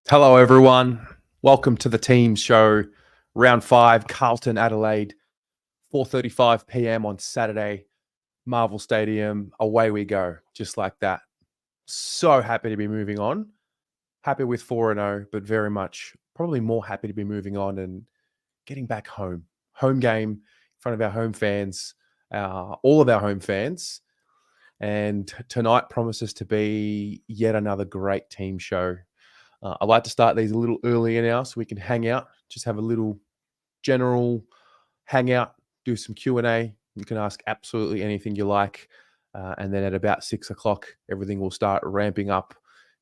Hello, everyone. Welcome to the team show, round 5, Carlton, Adelaide, 4:35 p.m. on Saturday, Marvel Stadium. Away we go, just like that. So happy to be moving on. Happy with 4-0, but very much probably more happy to be moving on and getting back home. Home game in front of our home fans, all of our home fans. And tonight promises to be yet another great team show. I like to start these a little earlier now so we can hang out, just have a little general hangout, do some Q&A. You can ask absolutely anything you like. And then at about 6 o'clock, everything will start ramping up.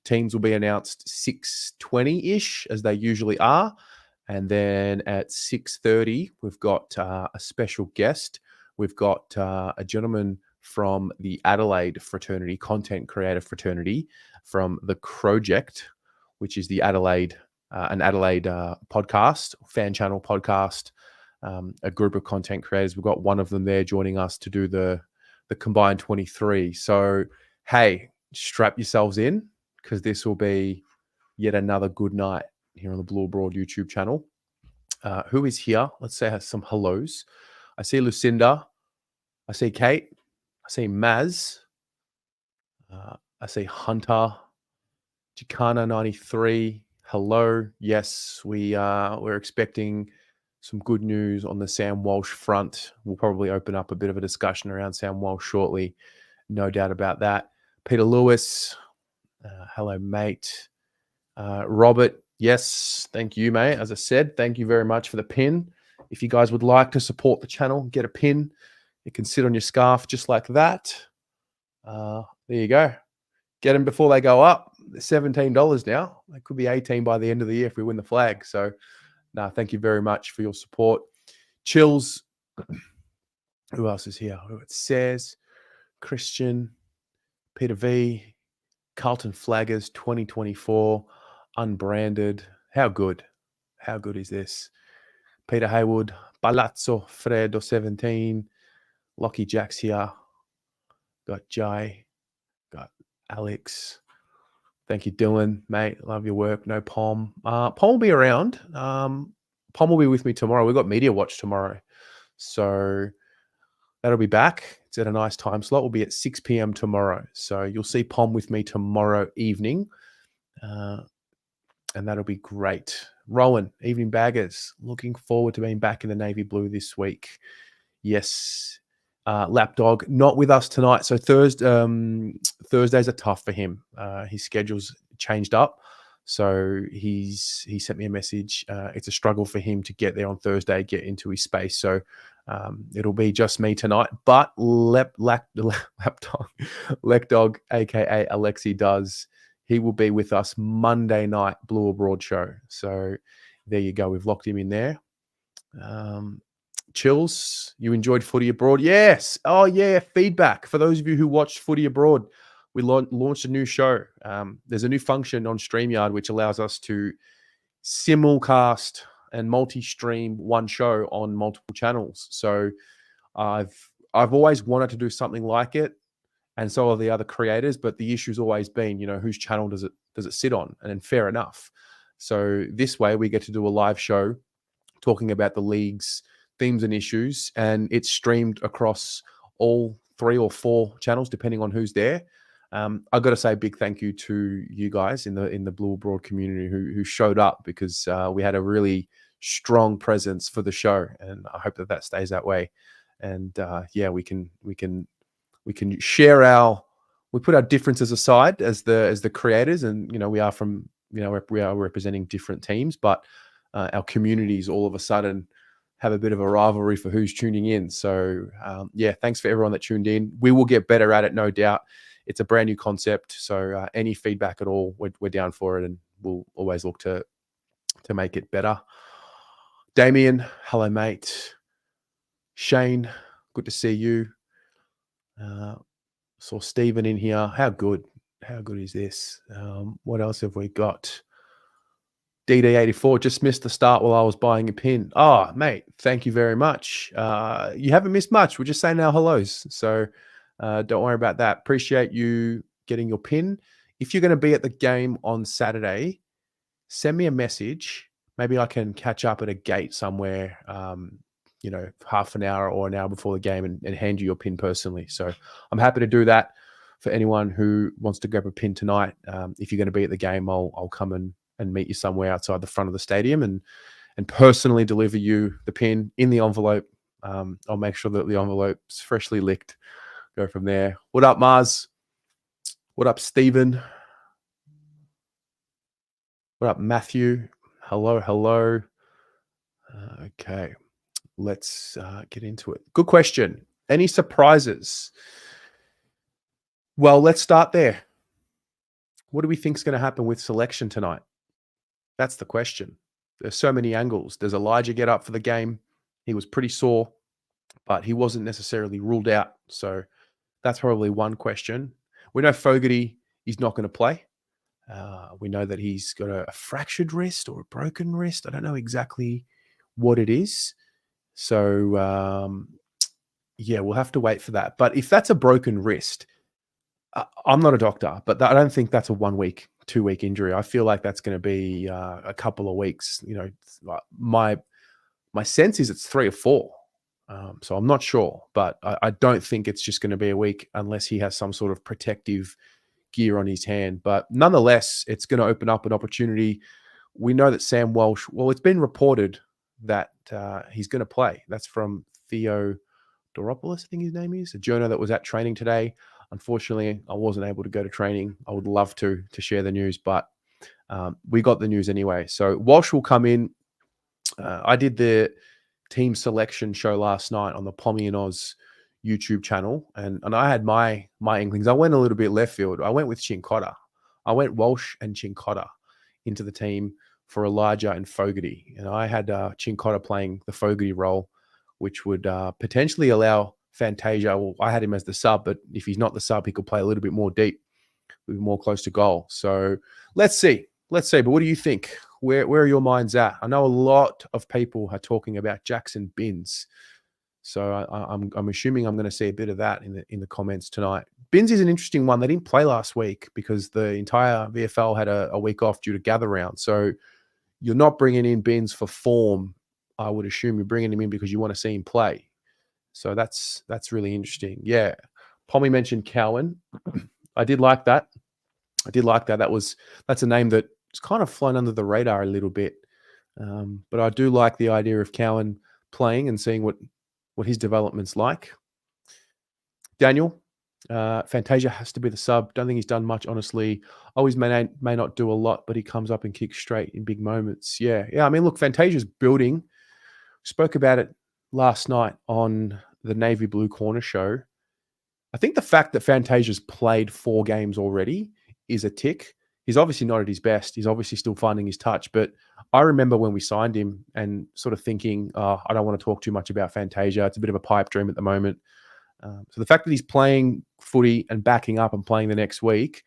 Teams will be announced 6:20-ish, as they usually are. And then at 6:30, we've got a special guest. We've got a gentleman from the Adelaide fraternity, content creator fraternity, from the Project, which is the Adelaide, an Adelaide podcast, fan channel podcast, a group of content creators. We've got one of them there joining us to do the combined 23. So, hey, strap yourselves in because this will be yet another good night here on the Blue Abroad YouTube channel. Who is here? Let's say some hellos. I see Lucinda. I see Kate. I see Maz. I see Hunter. Chicana 93. Hello. Yes, we're expecting some good news on the Sam Walsh front. We'll probably open up a bit of a discussion around Sam Walsh shortly. No doubt about that. Peter Lewis. Hello, mate. Robert. Yes, thank you, mate. As I said, thank you very much for the pin. If you guys would like to support the channel, get a pin. It can sit on your scarf just like that. There you go. Get them before they go up. They're $17 now. They could be 18 by the end of the year if we win the flag. So, thank you very much for your support. Chills. Who else is here? It says Christian, Peter V, Carlton Flaggers 2024, unbranded. How good? How good is this? Peter Haywood, Palazzo Fredo 17, Lockie Jacks here. Got Jai, got Alex. Thank you, Dylan, mate. Love your work. No Pom. Pom will be around. Pom will be with me tomorrow. We've got Media Watch tomorrow. So that'll be back. It's at a nice time slot. We'll be at 6 p.m. tomorrow. So you'll see Pom with me tomorrow evening. And that'll be great. Rowan, Evening Baggers. Looking forward to being back in the navy blue this week. Yes. Lapdog not with us tonight, so Thursdays are tough for him. His schedule's changed up, so he sent me a message. It's a struggle for him to get there on Thursday, get into his space. So it'll be just me tonight. But Lapdog, aka Alexi, does. He will be with us Monday night, Blue Abroad show. So there you go. We've locked him in there. Chills, you enjoyed Footy Abroad? Yes. Oh, yeah. Feedback. For those of you who watched Footy Abroad, we launched a new show. There's a new function on StreamYard which allows us to simulcast and multi-stream one show on multiple channels. So I've always wanted to do something like it, and so have the other creators. But the issue's always been, whose channel does it sit on? And fair enough. So this way, we get to do a live show talking about the league's themes and issues, and it's streamed across all 3 or 4 channels depending on who's there. I've got to say a big thank you to you guys in the Blue Abroad community who showed up, because we had a really strong presence for the show, and I hope that stays that way. And yeah, we can share we put our differences aside as the creators, and we are representing different teams, but our communities all of a sudden have a bit of a rivalry for who's tuning in. So yeah, thanks for everyone that tuned in. We will get better at it, no doubt. It's a brand new concept, so any feedback at all, we're down for it, and we'll always look to make it better. Damien, hello, mate. Shane, good to see you. Saw Stephen in here. How good is this? What else have we got? DD84 just missed the start while I was buying a pin. Oh, mate, thank you very much. You haven't missed much. We're just saying our hellos. So don't worry about that. Appreciate you getting your pin. If you're going to be at the game on Saturday, send me a message. Maybe I can catch up at a gate somewhere, half an hour or an hour before the game and hand you your pin personally. So I'm happy to do that for anyone who wants to grab a pin tonight. If you're going to be at the game, I'll come and meet you somewhere outside the front of the stadium and personally deliver you the pin in the envelope. I'll make sure that the envelope's freshly licked. Go from there. What up, Mars? What up, Stephen? What up, Matthew? Hello, hello. Okay, let's get into it. Good question. Any surprises? Well, let's start there. What do we think is going to happen with selection tonight? That's the question. There's so many angles. Does Elijah get up for the game? He was pretty sore, but he wasn't necessarily ruled out. So that's probably one question. We know Fogarty is not going to play. We know that he's got a fractured wrist or a broken wrist. I don't know exactly what it is. So, we'll have to wait for that. But if that's a broken wrist, I'm not a doctor, but I don't think that's a 1 week, 2 week injury. I feel like that's going to be a couple of weeks. My sense is it's 3 or 4. So I'm not sure, but I don't think it's just going to be a week unless he has some sort of protective gear on his hand. But nonetheless, it's going to open up an opportunity. We know that Sam Walsh, well, it's been reported that he's going to play. That's from Theo Doropoulos, I think his name is, a journo that was at training today. Unfortunately, I wasn't able to go to training. I would love to share the news, but we got the news anyway. So Walsh will come in. I did the team selection show last night on the Pommy and Oz YouTube channel, and I had my inklings. I went a little bit left field. I went with Chincotta. I went Walsh and Chincotta into the team for Elijah and Fogarty, and I had Chincotta playing the Fogarty role, which would potentially allow Fantasia. Well, I had him as the sub, but if he's not the sub, he could play a little bit more deep, be more close to goal. So let's see. But what do you think? Where are your minds at? I know a lot of people are talking about Jackson Binns. So I'm assuming I'm going to see a bit of that in the comments tonight. Binns is an interesting one. They didn't play last week because the entire VFL had a week off due to gather round. So you're not bringing in Binns for form. I would assume you're bringing him in because you want to see him play. So that's really interesting. Yeah. Pommy mentioned Cowan. I did like that. That's a name that's kind of flown under the radar a little bit. But I do like the idea of Cowan playing and seeing what his development's like. Daniel, Fantasia has to be the sub. Don't think he's done much, honestly. Always may not do a lot, but he comes up and kicks straight in big moments. Yeah. I mean, look, Fantasia's building. Spoke about it last night on the Navy Blue Corner show. I think the fact that Fantasia's played 4 games already is a tick. He's obviously not at his best. He's obviously still finding his touch. But I remember when we signed him and sort of thinking, I don't want to talk too much about Fantasia. It's a bit of a pipe dream at the moment. So the fact that he's playing footy and backing up and playing the next week,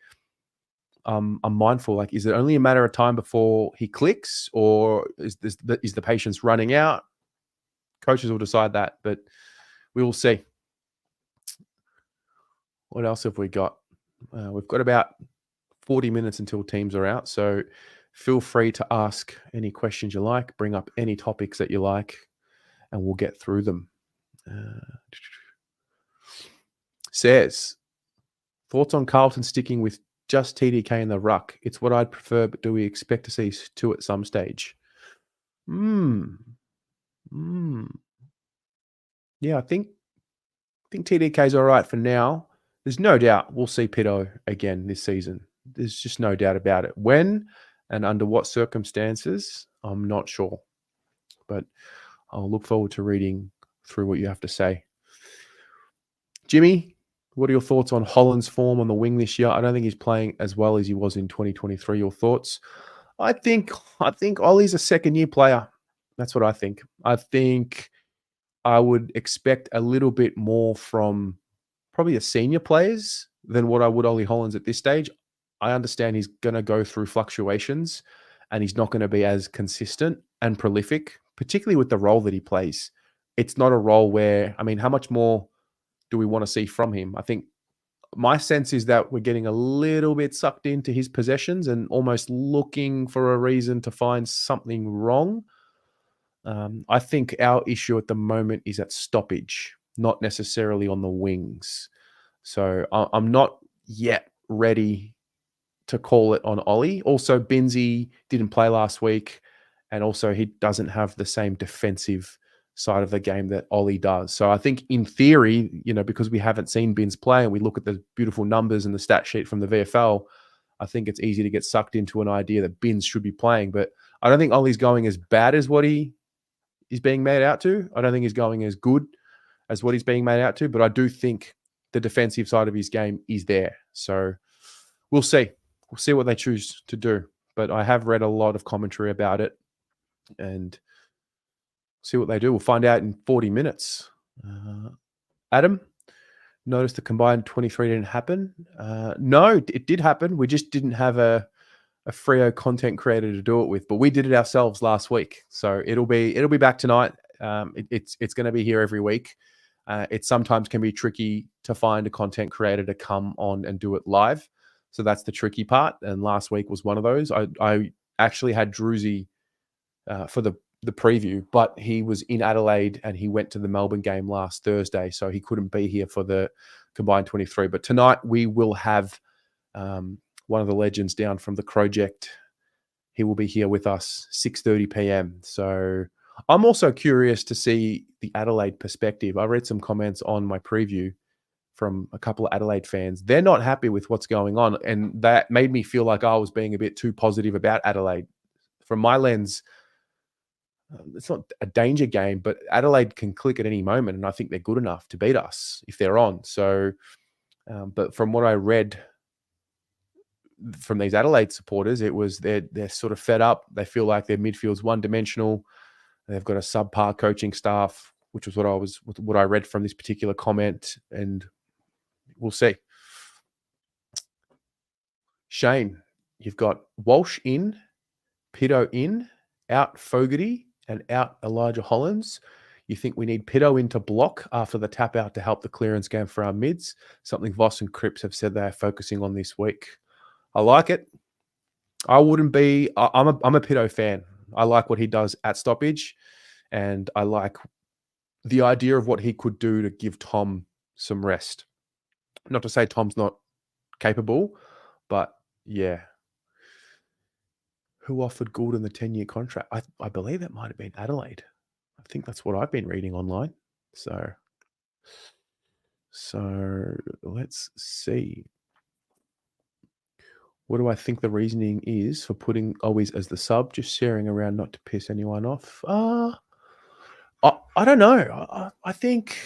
I'm mindful. Like, is it only a matter of time before he clicks, or is the patience running out? Coaches will decide that, but we will see. What else have we got? We've got about 40 minutes until teams are out, so feel free to ask any questions you like, bring up any topics that you like, and we'll get through them. Says, thoughts on Carlton sticking with just TDK in the ruck? It's what I'd prefer, but do we expect to see 2 at some stage? Yeah, I think TDK's all right for now. There's no doubt we'll see Pito again this season. There's just no doubt about it. When and under what circumstances, I'm not sure. But I'll look forward to reading through what you have to say. Jimmy, what are your thoughts on Holland's form on the wing this year? I don't think he's playing as well as he was in 2023. Your thoughts? I think Ollie's a second-year player. That's what I think. I think I would expect a little bit more from probably the senior players than what I would Ollie Hollands at this stage. I understand he's going to go through fluctuations and he's not going to be as consistent and prolific, particularly with the role that he plays. It's not a role where, I mean, how much more do we want to see from him? I think my sense is that we're getting a little bit sucked into his possessions and almost looking for a reason to find something wrong. I think our issue at the moment is at stoppage, not necessarily on the wings. So I'm not yet ready to call it on Ollie. Also, Binzi didn't play last week, and also he doesn't have the same defensive side of the game that Ollie does. So I think in theory, because we haven't seen Binz play and we look at the beautiful numbers and the stat sheet from the VFL, I think it's easy to get sucked into an idea that Binz should be playing. But I don't think Ollie's going as bad as what he is being made out to. I don't think he's going as good as what he's being made out to, but I do think the defensive side of his game is there. So we'll see. We'll see what they choose to do. But I have read a lot of commentary about it and see what they do. We'll find out in 40 minutes. Adam, notice the combined 23 didn't happen. No, it did happen. We just didn't have a Freo content creator to do it with, but we did it ourselves last week. So it'll be back tonight. It's going to be here every week. It sometimes can be tricky to find a content creator to come on and do it live. So that's the tricky part. And last week was one of those. I actually had Druzy for the preview, but he was in Adelaide and he went to the Melbourne game last Thursday. So he couldn't be here for the combined 23. But tonight we will have one of the legends down from the Project. He will be here with us 6:30 p.m. So I'm also curious to see the Adelaide perspective. I read some comments on my preview from a couple of Adelaide fans. They're not happy with what's going on, and that made me feel like I was being a bit too positive about Adelaide. From my lens, it's not a danger game, but Adelaide can click at any moment, and I think they're good enough to beat us if they're on. So, but from what I read from these Adelaide supporters, it was they're sort of fed up. They feel like their midfield's one-dimensional. They've got a subpar coaching staff, which was what I read from this particular comment, and we'll see. Shane, you've got Walsh in, Pito in, out Fogarty, and out Elijah Hollins. You think we need Pito in to block after the tap out to help the clearance game for our mids? Something Voss and Cripps have said they are focusing on this week. I like it. I wouldn't be. I'm a Pito fan. I like what he does at stoppage, and I like the idea of what he could do to give Tom some rest. Not to say Tom's not capable, but yeah. Who offered Goulden the 10-year contract? I believe it might have been Adelaide. I think that's what I've been reading online. So let's see. What do I think the reasoning is for putting always as the sub? Just sharing around not to piss anyone off. I don't know. I think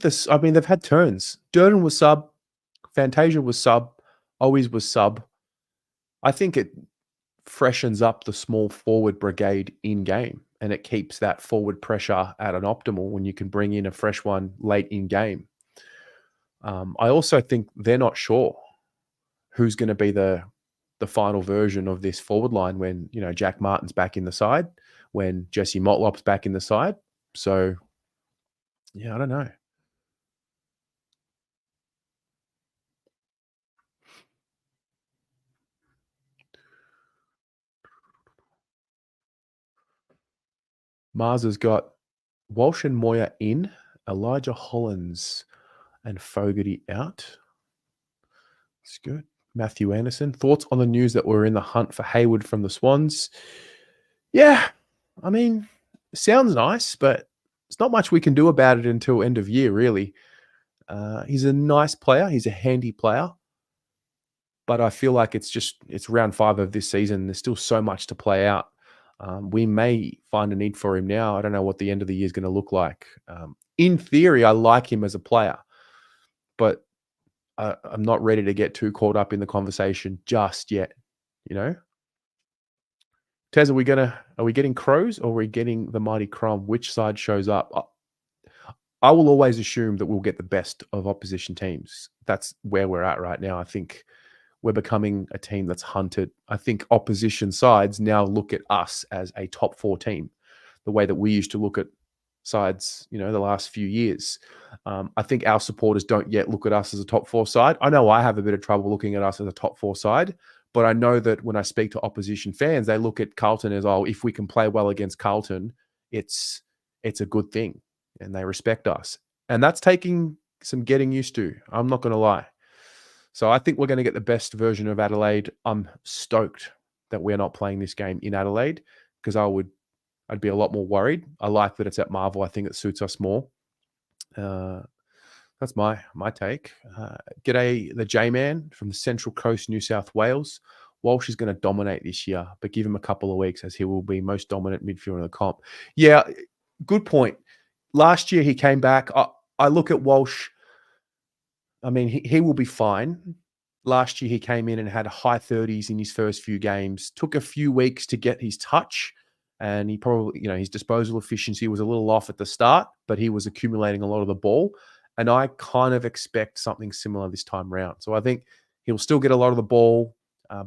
this. I mean, they've had turns. Durden was sub. Fantasia was sub. Always was sub. I think it freshens up the small forward brigade in game, and it keeps that forward pressure at an optimal when you can bring in a fresh one late in game. I also think they're not sure who's going to be the final version of this forward line when, Jack Martin's back in the side, when Jesse Motlop's back in the side. So, yeah, I don't know. Mars has got Walsh and Moyer in, Elijah Hollins and Fogarty out. It's good. Matthew Anderson, thoughts on the news that we're in the hunt for Hayward from the Swans? Yeah, I mean, sounds nice, but there's not much we can do about it until end of year, really. He's a nice player. He's a handy player. But I feel like it's round 5 of this season. There's still so much to play out. We may find a need for him now. I don't know what the end of the year is going to look like. In theory, I like him as a player, but I'm not ready to get too caught up in the conversation just yet. Tez, are we getting Crows or are we getting the mighty Crom? Which side shows up? I will always assume that we'll get the best of opposition teams. That's where we're at right now. I think we're becoming a team that's hunted. I think opposition sides now look at us as a top 4 team, the way that we used to look at sides, the last few years. I think our supporters don't yet look at us as a top 4 side. I know I have a bit of trouble looking at us as a top 4 side, but I know that when I speak to opposition fans, they look at Carlton as, oh, if we can play well against Carlton, it's a good thing, and they respect us. And that's taking some getting used to. I'm not going to lie. So I think we're going to get the best version of Adelaide. I'm stoked that we're not playing this game in Adelaide, because I'd be a lot more worried. I like that it's at Marvel. I think it suits us more. That's my take. G'day, the J-Man from the Central Coast, New South Wales. Walsh is going to dominate this year, but give him a couple of weeks as he will be most dominant midfielder in the comp. Yeah, good point. Last year he came back. I look at Walsh. I mean, he will be fine. Last year he came in and had high 30s in his first few games. Took a few weeks to get his touch, and he probably, his disposal efficiency was a little off at the start, but he was accumulating a lot of the ball. And I kind of expect something similar this time round. So I think he'll still get a lot of the ball,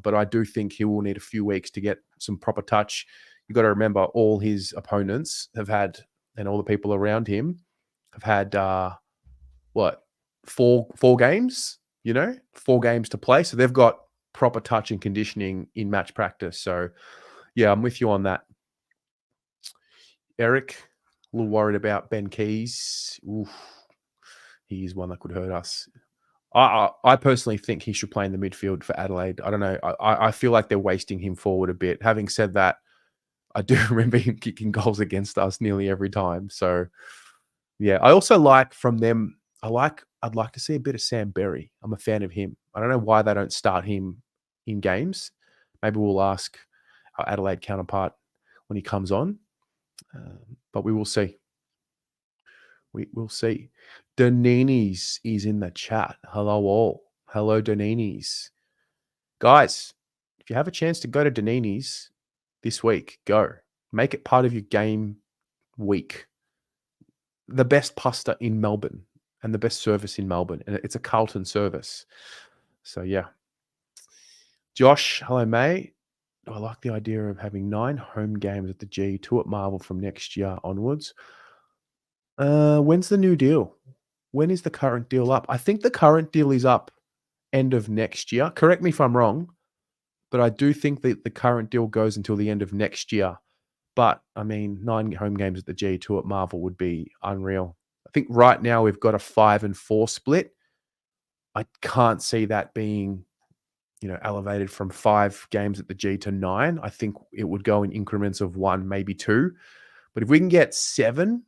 but I do think he will need a few weeks to get some proper touch. You've got to remember, all his opponents have had, and all the people around him have had, four games, 4 games to play. So they've got proper touch and conditioning in match practice. So yeah, I'm with you on that. Eric, a little worried about Ben Keys. Oof. He is one that could hurt us. I personally think he should play in the midfield for Adelaide. I don't know. I feel like they're wasting him forward a bit. Having said that, I do remember him kicking goals against us nearly every time. So yeah, I also like from them, I'd like to see a bit of Sam Berry. I'm a fan of him. I don't know why they don't start him in games. Maybe we'll ask our Adelaide counterpart when he comes on. But we will see. We will see. Donini's is in the chat. Hello all. Hello, Donini's. Guys, if you have a chance to go to Donini's this week, go. Make it part of your game week. The best pasta in Melbourne and the best service in Melbourne. And it's a Carlton service. So, yeah. Josh, hello, mate. I like the idea of having 9 home games at the G, 2 at Marvel from next year onwards. When's the new deal? When is the current deal up? I think the current deal is up end of next year. Correct me if I'm wrong, but I do think that the current deal goes until the end of next year. But, I mean, 9 home games at the G, 2 at Marvel would be unreal. I think right now we've got a 5-4 split. I can't see that being, elevated from 5 games at the G to 9. I think it would go in increments of 1, maybe 2. But if we can get 7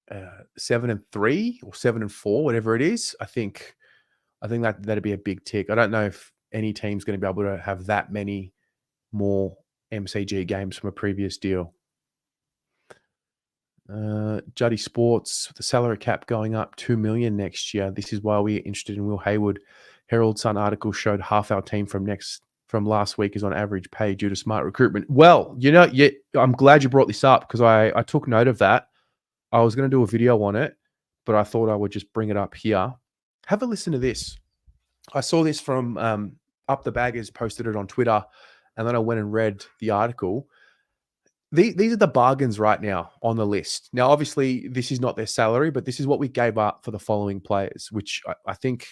and 3 or 7 and 4, whatever it is, I think that'd be a big tick. I don't know if any team's going to be able to have that many more MCG games from a previous deal. Juddy Sports, the salary cap going up 2 million next year. This is why we're interested in Will Hayward. Herald Sun article showed half our team from last week is on average pay due to smart recruitment. Well, I'm glad you brought this up, because I took note of that. I was going to do a video on it, but I thought I would just bring it up here. Have a listen to this. I saw this from Up the Baggers, posted it on Twitter, and then I went and read the article. These are the bargains right now on the list. Now, obviously, this is not their salary, but this is what we gave up for the following players, which I think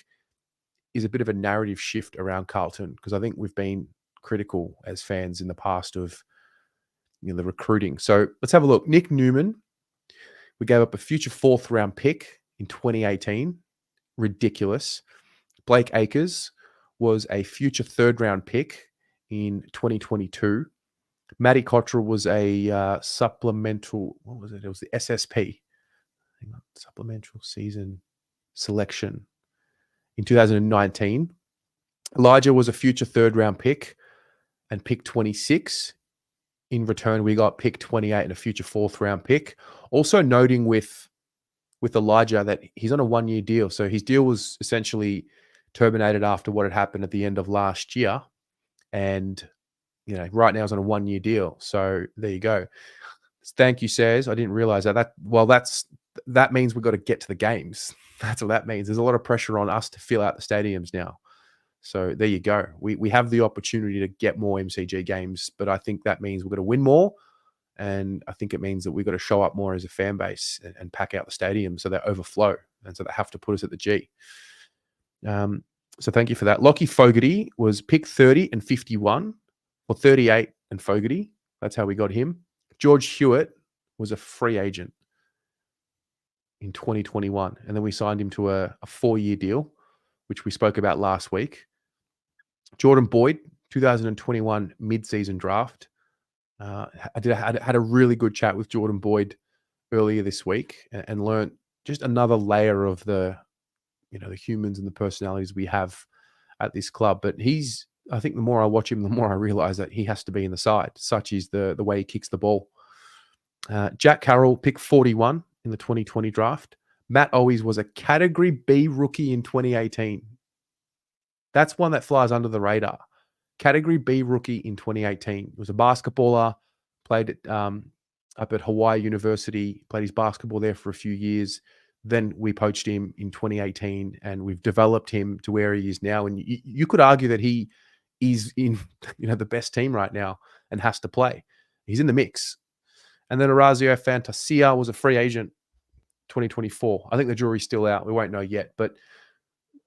is a bit of a narrative shift around Carlton, because I think we've been critical as fans in the past of the recruiting. So let's have a look. Nick Newman, we gave up a future 4th round pick in 2018. Ridiculous. Blake Acres was a future 3rd round pick in 2022. Matty Cottrell was a supplemental, what was it? It was the SSP. Hang on, supplemental season selection in 2019. Elijah was a future 3rd round pick and pick 26. In return, we got pick 28 and a future 4th round pick. Also noting with Elijah that he's on a 1-year deal. So his deal was essentially terminated after what had happened at the end of last year. And, right now he's on a 1-year deal. So there you go. Thank you, says. I didn't realize that. That means we've got to get to the games. That's what that means. There's a lot of pressure on us to fill out the stadiums now. So there you go. We have the opportunity to get more MCG games, but I think that means we've got to win more And I think it means that we've got to show up more as a fan base and pack out the stadium so they overflow. And so they have to put us at the G. So thank you for that. Lockie Fogarty was pick 30 and 51, or 38 and Fogarty. That's how we got him. George Hewitt was a free agent in 2021. And then we signed him to a 4-year deal, which we spoke about last week. Jordan Boyd, 2021 mid-season draft. I had a really good chat with Jordan Boyd earlier this week and learned just another layer of the humans and the personalities we have at this club. But I think the more I watch him, the more I realize that he has to be in the side. Such is the way he kicks the ball. Jack Carroll, pick 41 in the 2020 draft. Matt Owies was a Category B rookie in 2018. That's one that flies under the radar. Category B rookie in 2018. He was a basketballer, played up at Hawaii University, played his basketball there for a few years. Then we poached him in 2018 and we've developed him to where he is now. And you could argue that he is in the best team right now and has to play. He's in the mix. And then Orazio Fantasia was a free agent 2024. I think the jury's still out. We won't know yet. But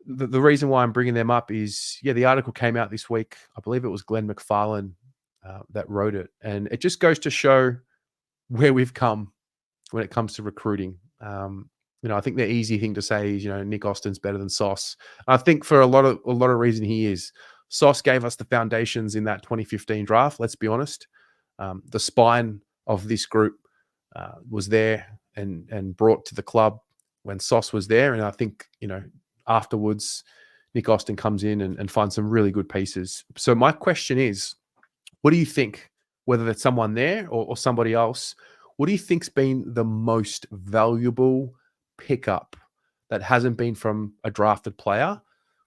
the reason why I'm bringing them up is, the article came out this week. I believe it was Glenn McFarlane that wrote it. And it just goes to show where we've come when it comes to recruiting. I think the easy thing to say is, Nick Austin's better than Sauce. I think for a lot of reason he is. Sauce gave us the foundations in that 2015 draft. Let's be honest. The spine of this group was there and brought to the club when Sauce was there. And I think, afterwards, Nick Austin comes in and finds some really good pieces. So my question is, what do you think, whether that's someone there or somebody else, what do you think's been the most valuable pickup that hasn't been from a drafted player,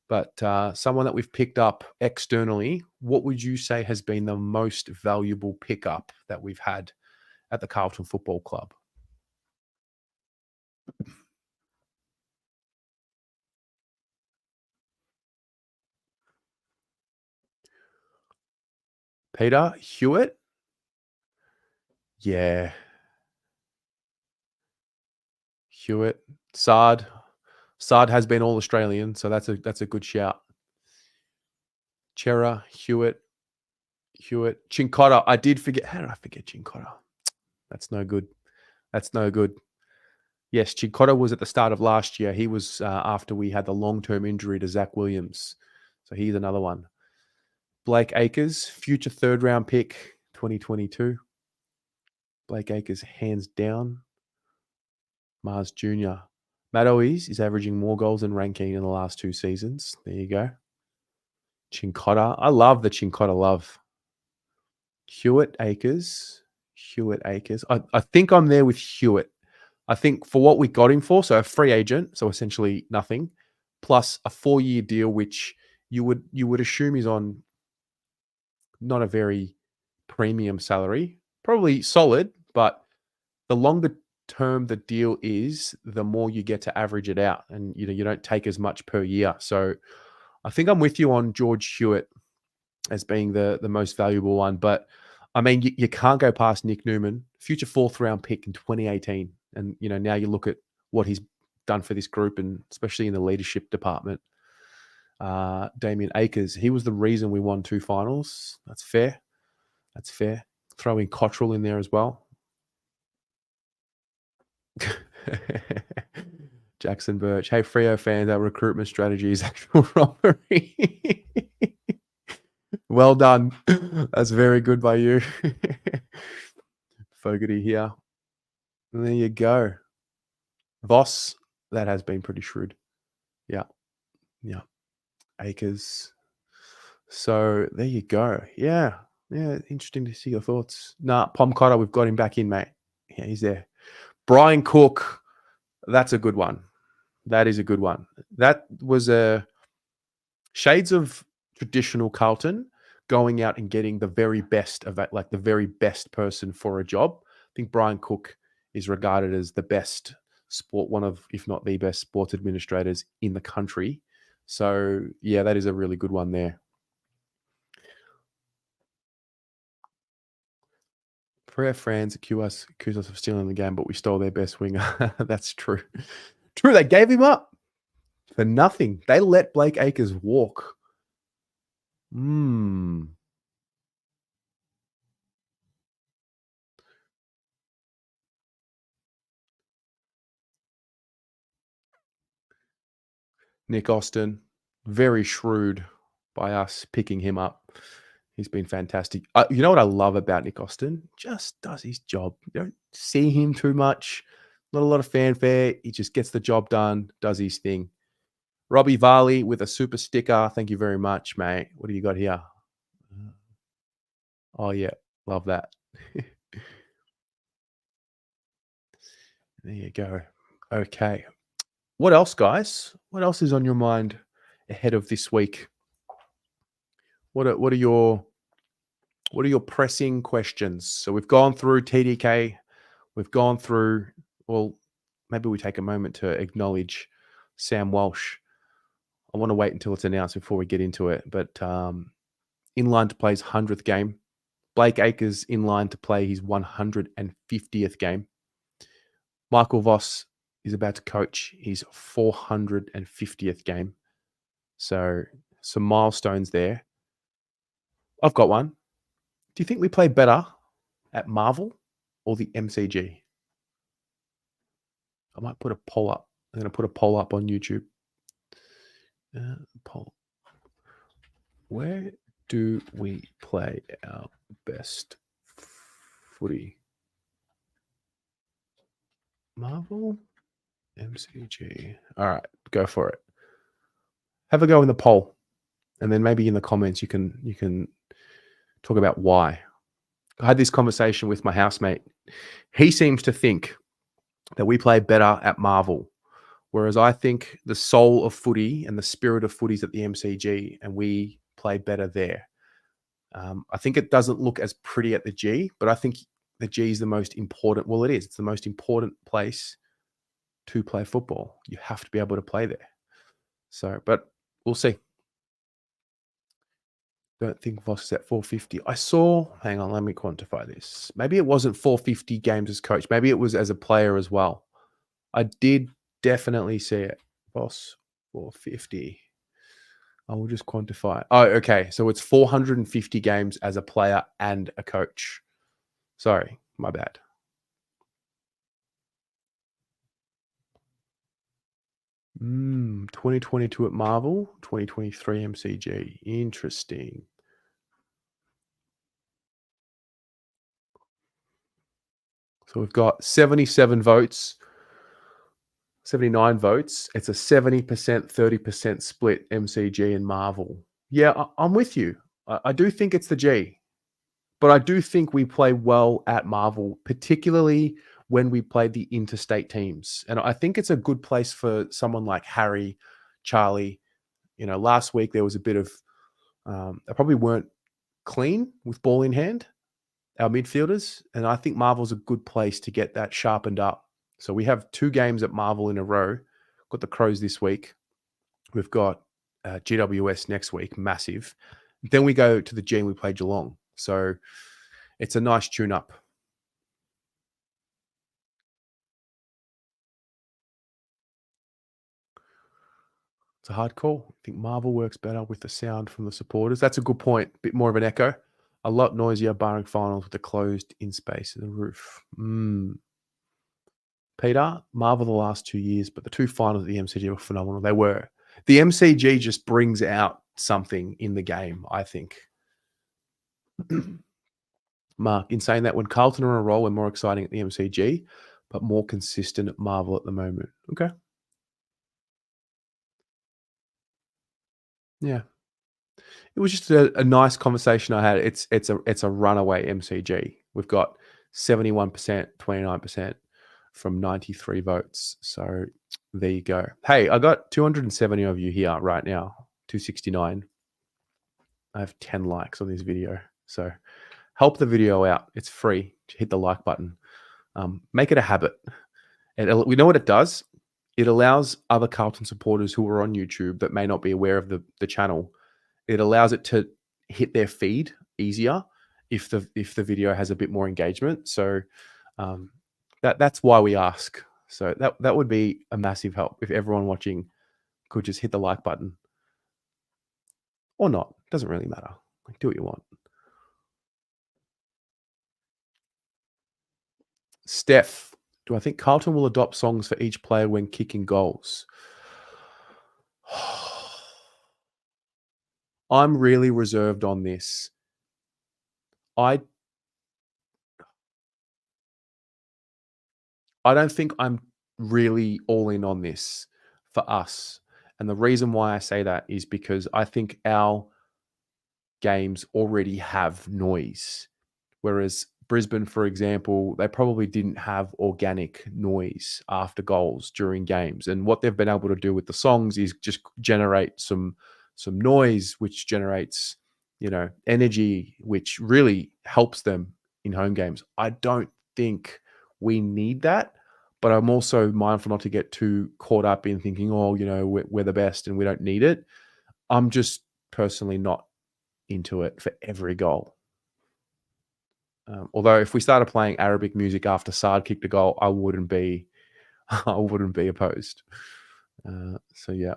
but someone that we've picked up externally? What would you say has been the most valuable pickup that we've had at the Carlton Football Club? Peter Hewitt? Yeah. Hewitt. Sard has been all Australian, so that's a good shout. Chera, Hewitt, Chincotta. I did forget. How did I forget Chincotta? That's no good. Yes, Chincotta was at the start of last year. He was after we had the long-term injury to Zach Williams. So he's another one. Blake Acres, future third-round pick, 2022. Blake Acres, hands down. Mars Jr. Matt Owies is averaging more goals than Rankine in the last 2 seasons. There you go. Chincotta. I love the Chincotta love. Hewitt Acres. I think I'm there with Hewitt. I think for what we got him for, so a free agent, so essentially nothing, plus a 4-year deal, which you would assume is on not a very premium salary, probably solid, but the longer term the deal is, the more you get to average it out, and you don't take as much per year. So I think I'm with you on George Hewitt as being the most valuable one, but I mean, you can't go past Nick Newman, future 4th-round pick in 2018. And, now you look at what he's done for this group, and especially in the leadership department. Damien Akers, he was the reason we won 2 finals. That's fair. Throw in Cottrell in there as well. Jackson Birch. Hey, Freo fans, our recruitment strategy is actual robbery. Well done. That's very good by you. Fogarty here. And there you go. Voss, that has been pretty shrewd. Yeah. Acres. So there you go. Yeah. Interesting to see your thoughts. Pom Cotter, we've got him back in, mate. Yeah, he's there. Brian Cook, that's a good one. That is a good one. That was a shades of traditional Carlton, going out and getting the very best of that, like the very best person for a job. I think Brian Cook is regarded as the best one of, if not the best sports administrators in the country. So yeah, that is a really good one there. Freo fans accuse us of stealing the game, but we stole their best winger. That's true. True, they gave him up for nothing. They let Blake Acres walk. Nick Austin, very shrewd by us picking him up. He's been fantastic. You know what I love about Nick Austin? Just does his job. You don't see him too much. Not a lot of fanfare. He just gets the job done, does his thing. Robbie Varley with a super sticker. Thank you very much, mate. What do you got here? Oh, yeah. Love that. There you go. Okay. What else, guys? What else is on your mind ahead of this week? What are your pressing questions? So we've gone through TDK. We've gone through, well, maybe we take a moment to acknowledge Sam Walsh. I want to wait until it's announced before we get into it. But in line to play his 100th game. Blake Acres in line to play his 150th game. Michael Voss is about to coach his 450th game. So some milestones there. I've got one. Do you think we play better at Marvel or the MCG? I might put a poll up. I'm going to put a poll up on YouTube. Poll. Where do we play our best footy? Marvel, MCG. All right, go for it. Have a go in the poll, and then maybe in the comments you can talk about why. I had this conversation with my housemate. He seems to think that we play better at Marvel, whereas I think the soul of footy and the spirit of footy is at the MCG, and we play better there. I think it doesn't look as pretty at the G, but I think the G is the most important. Well, it is. It's the most important place to play football. You have to be able to play there. So, but we'll see. Don't think Voss is at 450. I saw, hang on, let me quantify this. Maybe it wasn't 450 games as coach. Maybe it was as a player as well. I did definitely see it. Voss, 450. I will just quantify it. Oh, okay. So it's 450 games as a player and a coach. Sorry, my bad. Mm, 2022 at Marvel, 2023 MCG. Interesting. So we've got 77 votes, 79 votes. It's a 70%, 30% split MCG and Marvel. Yeah, I'm with you. I do think it's the G, but I do think we play well at Marvel, particularly when we play the interstate teams. And I think it's a good place for someone like Harry, Charlie. You know, last week there was a bit of, they probably weren't clean with ball in hand, our midfielders. And I think Marvel's a good place to get that sharpened up. So we have 2 games at Marvel in a row. Got the Crows this week. We've got GWS next week, massive. Then we go to the G and we play Geelong. So it's a nice tune-up. It's a hard call. I think Marvel works better with the sound from the supporters. That's a good point. Bit more of an echo. A lot noisier barring finals with the closed in space of the roof. Peter, Marvel the last 2 years, but the 2 finals at the MCG were phenomenal. They were. The MCG just brings out something in the game, I think. Mark, in saying that, when Carlton are on a roll, we're more exciting at the MCG, but more consistent at Marvel at the moment. Okay. Yeah. It was just a nice conversation I had. It's a runaway MCG. We've got 71%, 29% from 93 votes. So there you go. Hey, I got 270 of you here right now, 269. I have 10 likes on this video. So help the video out. It's free. Hit the like button. Make it a habit. And we know what it does. It allows other Carlton supporters who are on YouTube that may not be aware of the channel. It allows it to hit their feed easier. if the video has a bit more engagement. So that's why we ask. So that would be a massive help if everyone watching could just hit the like button or not. Doesn't really matter. Like, do what you want. Steph, do I think Carlton will adopt songs for each player when kicking goals? I'm really reserved on this. I don't think I'm really all in on this for us. And the reason why I say that is because I think our games already have noise. Whereas Brisbane, for example, they probably didn't have organic noise after goals during games. And what they've been able to do with the songs is just generate some noise, which generates, energy, which really helps them in home games. I don't think we need that, but I'm also mindful not to get too caught up in thinking, oh, we're the best and we don't need it. I'm just personally not into it for every goal. Although if we started playing Arabic music after Saad kicked a goal, I wouldn't be opposed. So yeah,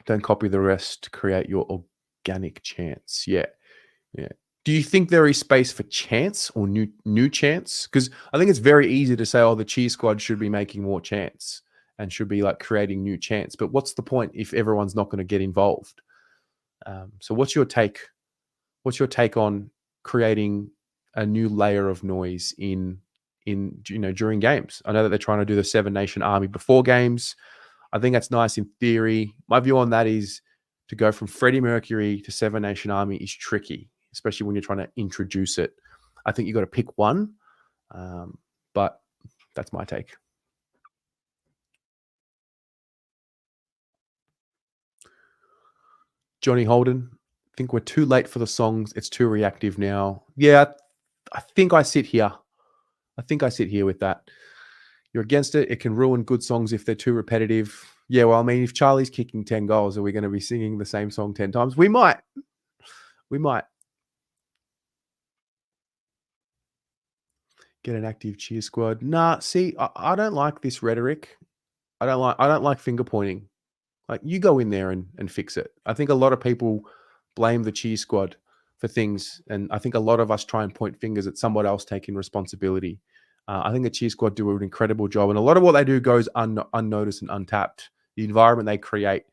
don't copy the rest to create your organic chance. Yeah. Do you think there is space for chance or new chance? Because I think it's very easy to say, oh, the cheer squad should be making more chance and should be like creating new chance. But what's the point if everyone's not going to get involved? So what's your take? What's your take on creating a new layer of noise in during games? I know that they're trying to do the Seven Nation Army before games. I think that's nice in theory. My view on that is to go from Freddie Mercury to Seven Nation Army is tricky, especially when you're trying to introduce it. I think you got to pick one, but that's my take. Johnny Holden, I think we're too late for the songs. It's too reactive now. Yeah, I think I sit here. With that. You're against it. It can ruin good songs if they're too repetitive. Yeah, well, I mean, if Charlie's kicking 10 goals, are we going to be singing the same song 10 times? We might. Get an active cheer squad. Nah, see, I don't like this rhetoric. I don't like finger pointing. Like, you go in there and fix it. I think a lot of people blame the cheer squad for things, and I think a lot of us try and point fingers at someone else taking responsibility. I think the cheer squad do an incredible job, and a lot of what they do goes unnoticed and untapped. The environment they create,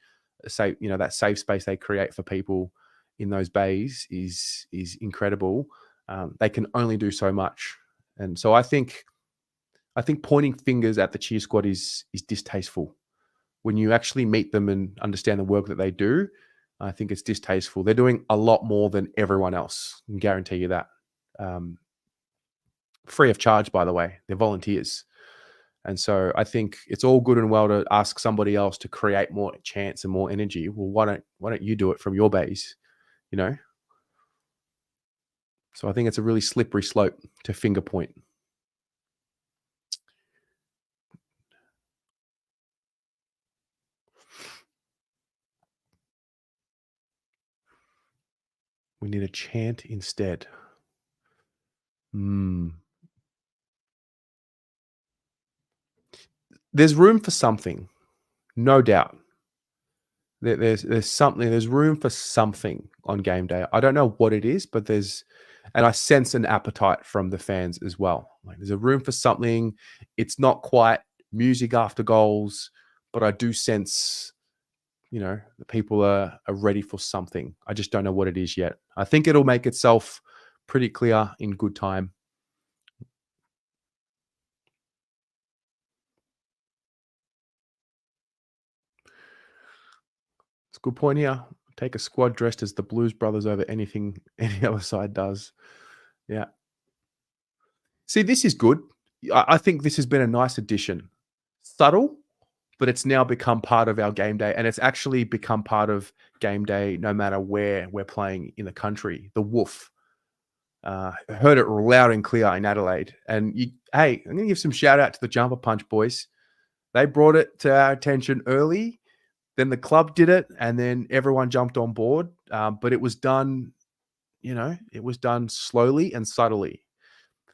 that safe space they create for people in those bays is incredible. They can only do so much, and so I think pointing fingers at the cheer squad is distasteful. When you actually meet them and understand the work that they do, I think it's distasteful. They're doing a lot more than everyone else. I can guarantee you that. Free of charge, by the way. They're volunteers. And so I think it's all good and well to ask somebody else to create more chance and more energy. Well, why don't you do it from your base? So I think it's a really slippery slope to finger point. We need a chant instead. There's room for something, no doubt. There's something. There's room for something on game day. I don't know what it is, but and I sense an appetite from the fans as well. Like, there's a room for something. It's not quite music after goals, but I do sense, the people are ready for something. I just don't know what it is yet. I think it'll make itself pretty clear in good time. It's a good point here. Take a squad dressed as the Blues Brothers over anything any other side does. Yeah. See, this is good. I think this has been a nice addition. Subtle, but it's now become part of our game day, and it's actually become part of game day no matter where we're playing in the country. The woof. Heard it loud and clear in Adelaide. And hey, I'm going to give some shout out to the Jumper Punch boys. They brought it to our attention early. Then the club did it, and then everyone jumped on board. But it was done, it was done slowly and subtly.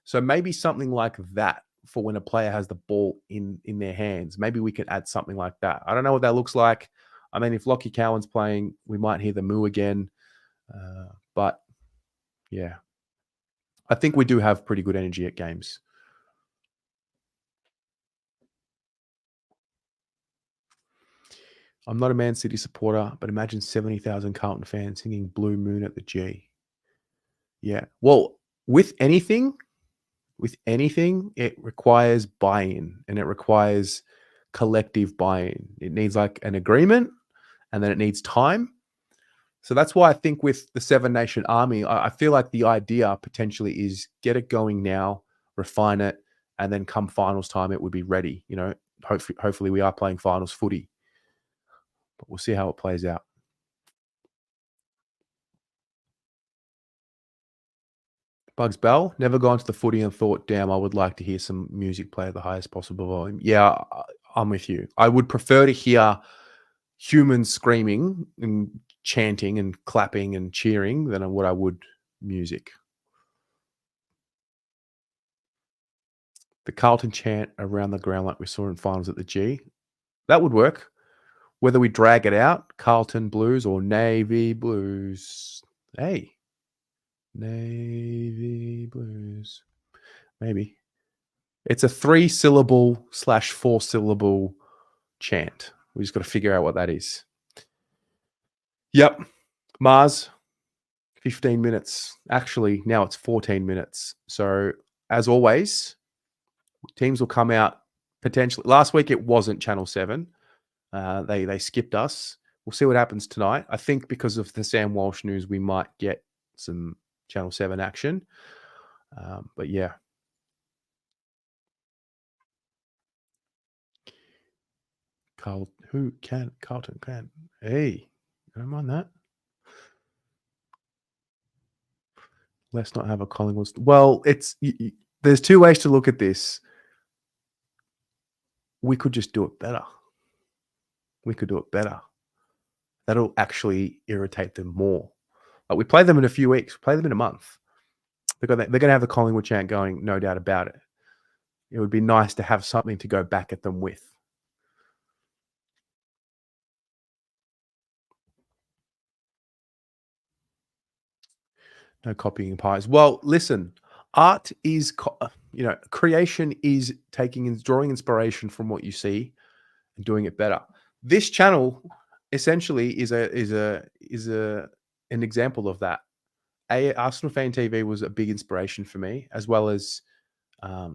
So maybe something like that for when a player has the ball in their hands. Maybe we can add something like that. I don't know what that looks like. I mean, if Lockie Cowan's playing, we might hear the moo again. But yeah, I think we do have pretty good energy at games. I'm not a Man City supporter, but imagine 70,000 Carlton fans singing Blue Moon at the G. Yeah. Well, with anything, it requires buy-in and it requires collective buy-in. It needs like an agreement and then it needs time. So that's why I think with the Seven Nation Army, I feel like the idea potentially is get it going now, refine it, and then come finals time, it would be ready. Hopefully we are playing finals footy, but we'll see how it plays out. Bugs Bell, never gone to the footy and thought, damn, I would like to hear some music play at the highest possible volume. Yeah, I'm with you. I would prefer to hear humans screaming and chanting and clapping and cheering than what I would music. The Carlton chant around the ground like we saw in finals at the G. That would work. Whether we drag it out, Carlton Blues or Navy Blues. Hey, Navy Blues. Maybe. It's a 3-syllable / 4-syllable chant. We just got to figure out what that is. Yep. Mars, 15 minutes. Actually, now it's 14 minutes. So, as always, teams will come out potentially. Last week, it wasn't Channel 7. They skipped us. We'll see what happens tonight. I think because of the Sam Walsh news, we might get some Channel 7 action. But yeah. Carlton can. Hey, don't mind that. Let's not have a Collingwood. Well, there's two ways to look at this. We could just do it better. That'll actually irritate them more. Like we play them in a few weeks. Play them in a month. They're going to have the Collingwood chant going, no doubt about it. It would be nice to have something to go back at them with. No copying pies. Well, listen, art is, creation is drawing inspiration from what you see and doing it better. This channel essentially is an example of that. Arsenal Fan TV was a big inspiration for me, as well as I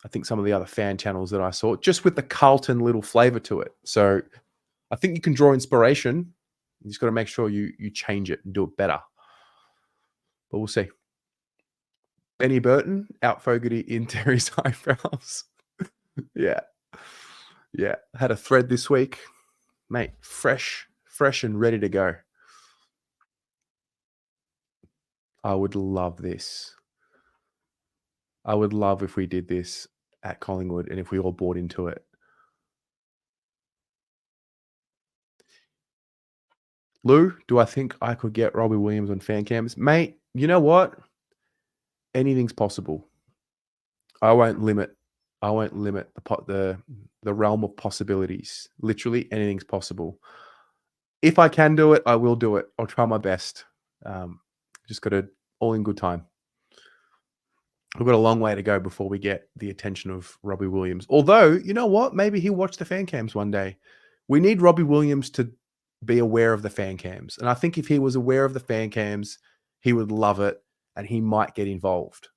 think some of the other fan channels that I saw, just with the Carlton little flavor to it. So I think you can draw inspiration. You just got to make sure you change it and do it better. But we'll see. Benny Burton, out Fogarty in Terry's eyebrows. Yeah. Had a thread this week. Mate, fresh and ready to go. I would love this. I would love if we did this at Collingwood and if we all bought into it. Lou, do I think I could get Robbie Williams on fan cams? Mate, you know what? Anything's possible. I won't limit the realm of possibilities. Literally anything's possible. If I can do it, I will do it. I'll try my best. Just got to all in good time. We've got a long way to go before we get the attention of Robbie Williams. Although, you know what? Maybe he'll watch the fan cams one day. We need Robbie Williams to be aware of the fan cams. And I think if he was aware of the fan cams, he would love it and he might get involved.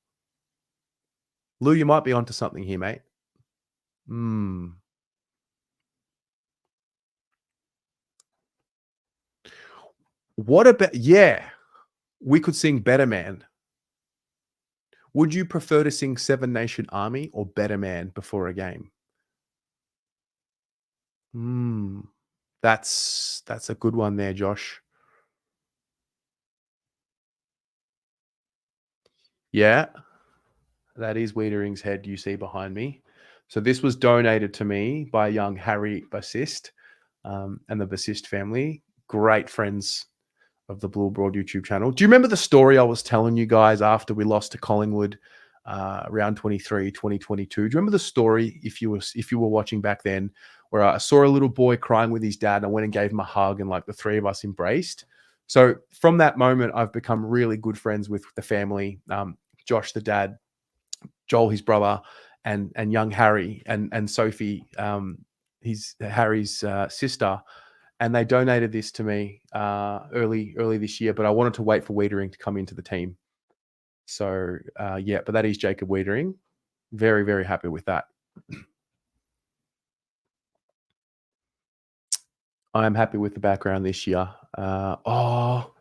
Lou, you might be onto something here, mate. What about, we could sing Better Man. Would you prefer to sing Seven Nation Army or Better Man before a game? That's a good one there, Josh. Yeah, that is Wiedering's head you see behind me. So this was donated to me by young Harry Bassist and the Bassist family. Great friends of the Blue Abroad YouTube channel. Do you remember the story I was telling you guys after we lost to Collingwood round 23, 2022? Do you remember the story if you were watching back then, where I saw a little boy crying with his dad and I went and gave him a hug and like the three of us embraced? So from that moment, I've become really good friends with the family. Josh, the dad, Joel, his brother, and young Harry and Sophie, Harry's sister. And they donated this to me early this year, but I wanted to wait for Wiedering to come into the team. So yeah, but that is Jacob Wiedering. Very, very happy with that. I am happy with the background this year. Oh,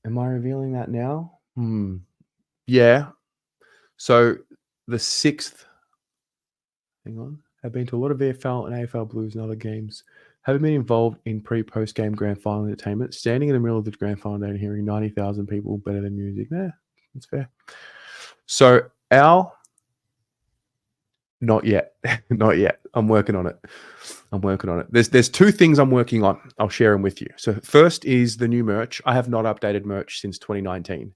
am I revealing that now? Yeah. So the 6th, hang on, have been to a lot of AFL and AFL Blues and other games. Haven't been involved in pre-post game grand final entertainment. Standing in the middle of the grand final day and hearing 90,000 people better than music. Yeah, that's fair. So not yet. Not yet. I'm working on it. There's two things I'm working on. I'll share them with you. So first is the new merch. I have not updated merch since 2019,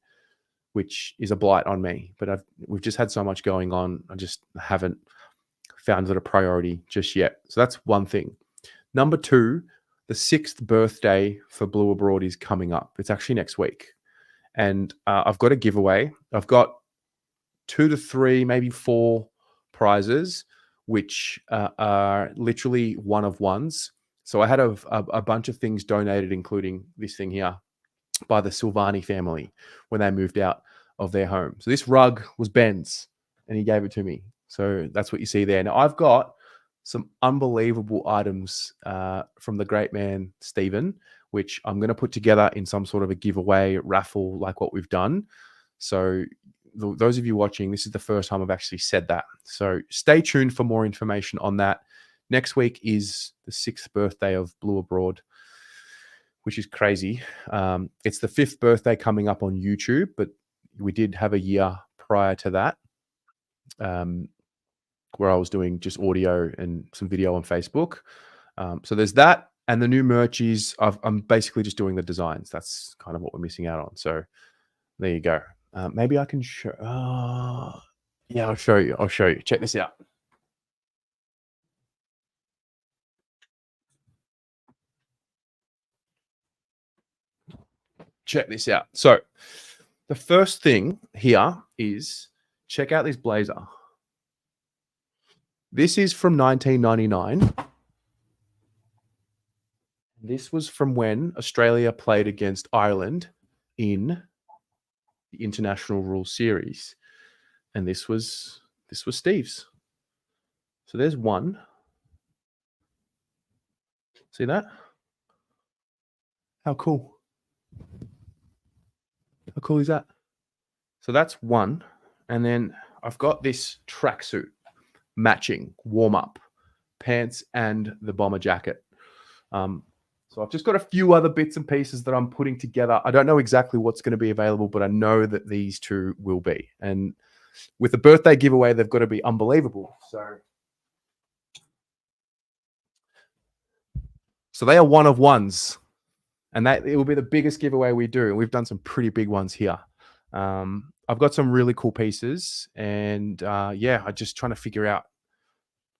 which is a blight on me. But we've just had so much going on. I just haven't found it a priority just yet. So that's one thing. Number two, the 6th birthday for Blue Abroad is coming up. It's actually next week. And I've got a giveaway. I've got 2 to 3, maybe 4 prizes, which are literally one of ones. So I had a bunch of things donated, including this thing here, by the Silvani family when they moved out of their home. So this rug was Ben's, and he gave it to me. So that's what you see there. Now I've got some unbelievable items from the great man Stephen, which I'm going to put together in some sort of a giveaway raffle like what we've done. So those of you watching, this is the first time I've actually said that. So stay tuned for more information on that. Next week is the 6th birthday of Blue Abroad, which is crazy. It's the 5th birthday coming up on YouTube, but we did have a year prior to that where I was doing just audio and some video on Facebook. So there's that. And the new merch is I'm basically just doing the designs. That's kind of what we're missing out on. So there you go. Maybe I can show. Yeah, I'll show you. Check this out. Check this out. So the first thing here is check out this blazer. This is from 1999. This was from when Australia played against Ireland in the International Rules Series. And this was Steve's. So there's one. See that? How cool. How cool is that? So that's one. And then I've got this tracksuit matching warm-up pants and the bomber jacket. So I've just got a few other bits and pieces that I'm putting together. I don't know exactly what's going to be available, but I know that these two will be. And with the birthday giveaway, they've got to be unbelievable. So they are one of ones. And that it will be the biggest giveaway we do. We've done some pretty big ones here. I've got some really cool pieces. And yeah, I'm just trying to figure out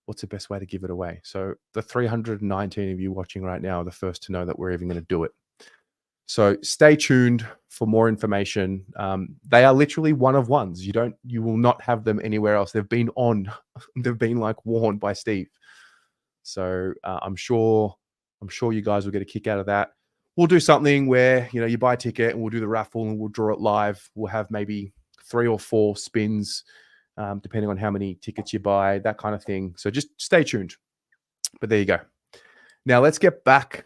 what's the best way to give it away. So the 319 of you watching right now are the first to know that we're even going to do it. So stay tuned for more information. They are literally one of ones. You will not have them anywhere else. They've been like worn by Steve. So I'm sure you guys will get a kick out of that. We'll do something where, you buy a ticket and we'll do the raffle and we'll draw it live. We'll have maybe 3 or 4 spins, depending on how many tickets you buy, that kind of thing. So just stay tuned. But there you go. Now let's get back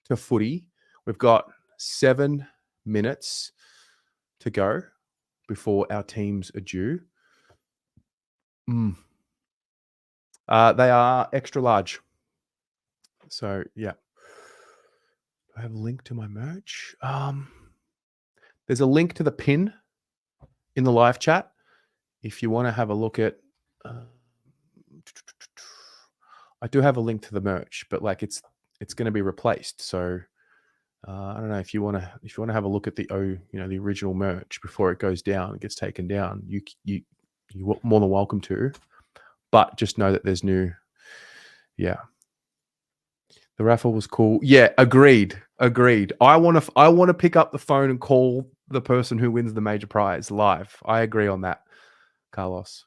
to footy. We've got 7 minutes to go before our teams are due. They are extra large. So yeah. Do I have a link to my merch? There's a link to the pin in the live chat if you want to have a look at. I do have a link to the merch, but like it's going to be replaced. So I don't know if you want to have a look at the original merch before it goes down, it gets taken down. You more than welcome to, but just know that there's new. Yeah, the raffle was cool. Yeah, agreed. Agreed. I want to pick up the phone and call the person who wins the major prize live. I agree on that, Carlos.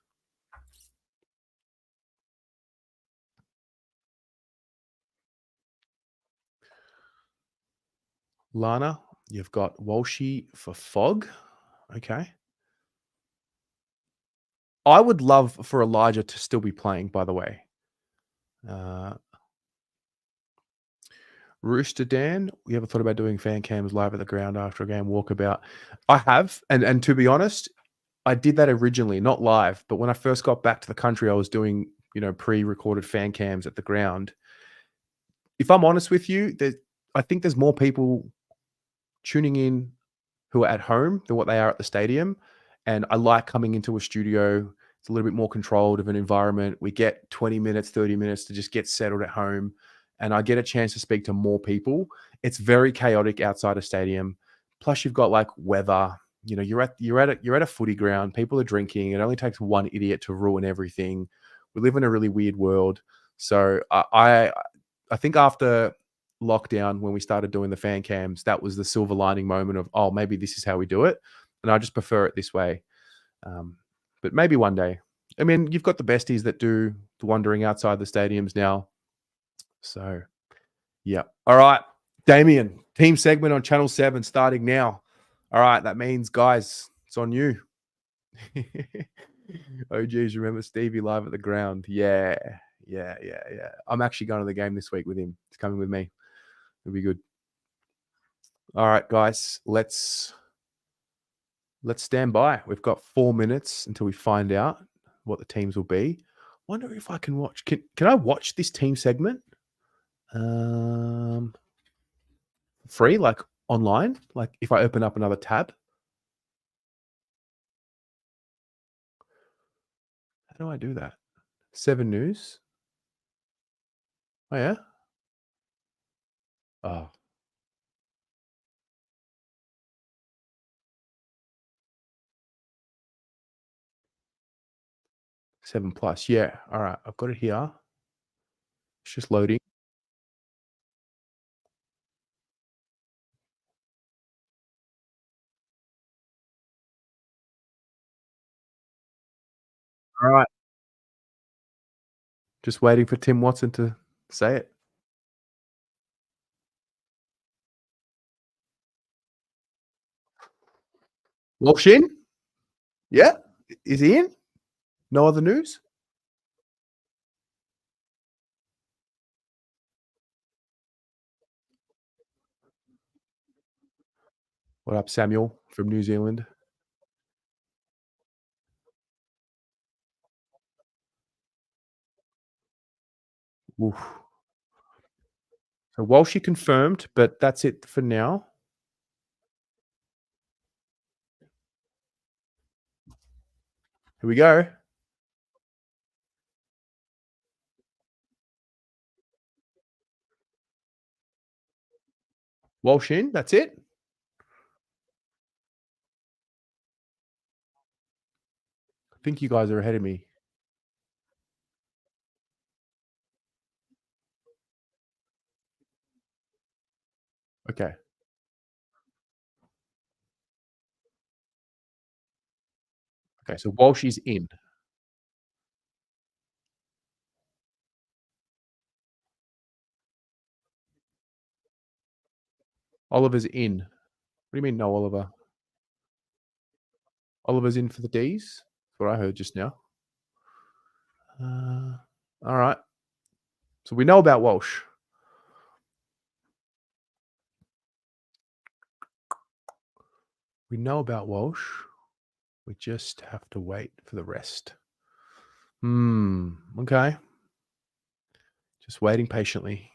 Lana, you've got Walshy for Fog. Okay. I would love for Elijah to still be playing, by the way. Uh, Rooster Dan, you ever thought about doing fan cams live at the ground after a game walkabout? I have, and to be honest, I did that originally, not live, but when I first got back to the country, I was doing pre-recorded fan cams at the ground. If I'm honest with you, I think there's more people tuning in who are at home than what they are at the stadium. And I like coming into a studio. It's a little bit more controlled of an environment. We get 20 minutes, 30 minutes to just get settled at home. And I get a chance to speak to more people. It's very chaotic outside a stadium. Plus, you've got like weather. You're at a footy ground. People are drinking. It only takes one idiot to ruin everything. We live in a really weird world. So I think after lockdown, when we started doing the fan cams, that was the silver lining moment of, oh, maybe this is how we do it. And I just prefer it this way. But maybe one day. I mean, you've got the besties that do the wandering outside the stadiums now. So, yeah. All right. Damien, team segment on Channel 7 starting now. All right. That means, guys, it's on you. Oh, geez. Remember Stevie live at the ground? Yeah. Yeah. Yeah. Yeah. I'm actually going to the game this week with him. He's coming with me. It'll be good. All right, guys. Let's stand by. We've got 4 minutes until we find out what the teams will be. Wonder if I can watch. Can I watch this team segment? Free, like online? Like if I open up another tab? How do I do that? 7 News? Oh, yeah? Oh, 7 Plus. Yeah. All right. I've got it here. It's just loading. All right. Just waiting for Tim Watson to say it. Walsh in? Yeah. Is he in? No other news? What up, Samuel from New Zealand? Oof. So Walshy confirmed, but that's it for now. Here we go. Walsh in. That's it. I think you guys are ahead of me. Okay. Okay. So Walsh is in. Oliver's in. What do you mean, no Oliver? Oliver's in for the D's. That's what I heard just now. All right. So we know about Walsh. We know about Walsh. We just have to wait for the rest. Okay. Just waiting patiently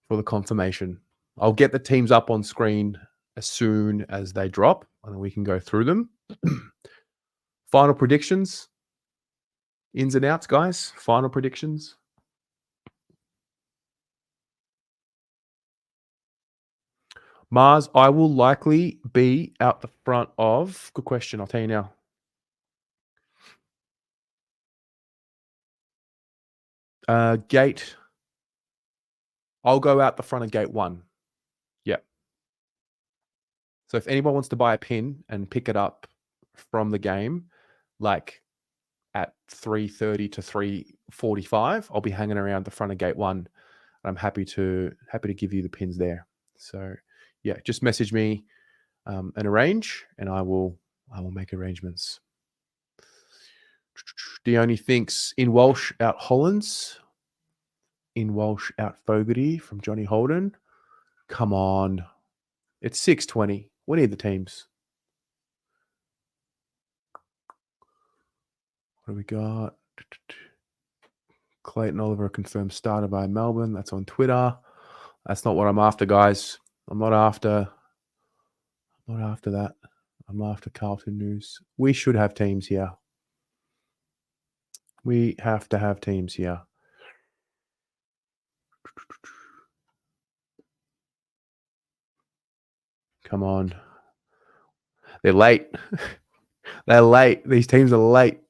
for the confirmation. I'll get the teams up on screen as soon as they drop, and then we can go through them. Final predictions, ins and outs, guys. Final predictions. Mars, I will likely be out the front of. Good question. I'll tell you now. Gate. I'll go out the front of gate 1. Yep. So if anyone wants to buy a pin and pick it up from the game, like at 3:30 to 3:45, I'll be hanging around the front of gate 1. And I'm happy to give you the pins there. So yeah, just message me and arrange, and I will make arrangements. Dione thinks in Walsh out Hollands. In Walsh out Fogarty from Johnny Holden. Come on. It's 6:20. We need the teams. What do we got? Clayton Oliver confirmed starter by Melbourne. That's on Twitter. That's not what I'm after, guys. I'm not after that. I'm after Carlton news. We should have teams here. We have to have teams here. Come on. They're late. They're late. These teams are late.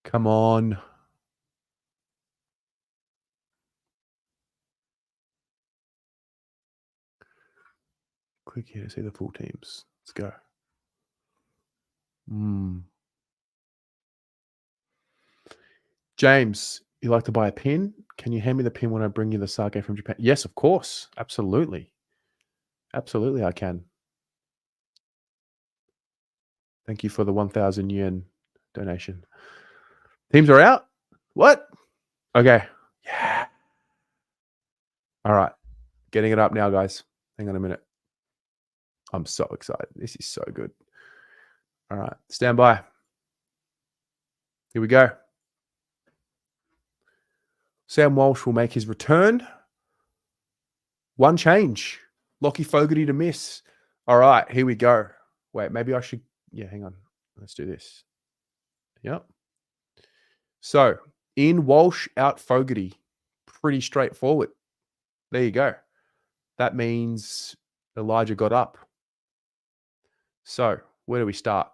Come on. Click here to see the full teams. Let's go. James, you like to buy a pin? Can you hand me the pin when I bring you the sake from Japan? Yes, of course. Absolutely. Absolutely, I can. Thank you for the 1,000 yen donation. Teams are out? What? Okay. Yeah. All right. Getting it up now, guys. Hang on a minute. I'm so excited. This is so good. All right. Stand by. Here we go. Sam Walsh will make his return. One change. Lockie Fogarty to miss. All right. Here we go. Wait, maybe I should... Yeah, hang on. Let's do this. Yep. So, in Walsh, out Fogarty. Pretty straightforward. There you go. That means Elijah got up. So, where do we start?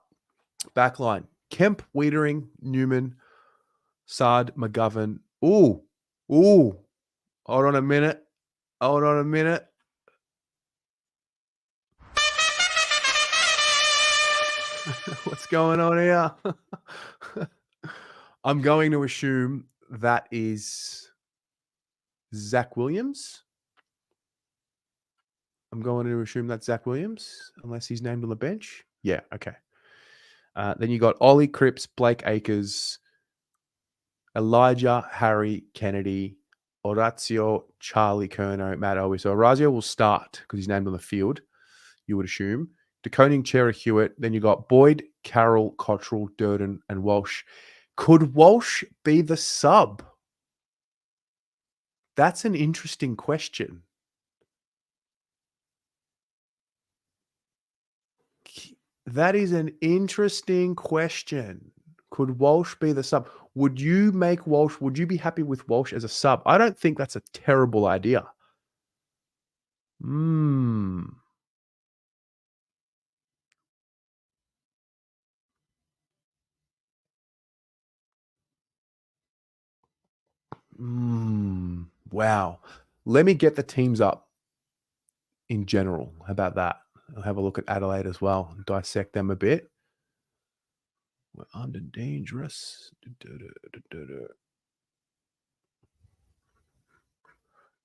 Backline. Kemp, Wiedering, Newman, Sard, McGovern. Ooh. Hold on a minute. What's going on here? I'm going to assume that is Zach Williams. Unless he's named on the bench. Yeah, okay. Then you got Ollie Cripps, Blake Acres, Elijah, Harry, Kennedy, Orazio, Charlie Curnow, Matt Owie. So Orazio will start because he's named on the field, you would assume. DeConing, Chera, Hewitt. Then you got Boyd, Carroll, Cottrell, Durden, and Walsh. Could Walsh be the sub? That's an interesting question. That is an interesting question. Could Walsh be the sub? Would you be happy with Walsh as a sub? I don't think that's a terrible idea. Wow. Let me get the teams up in general. How about that? I'll have a look at Adelaide as well and dissect them a bit. We're under dangerous.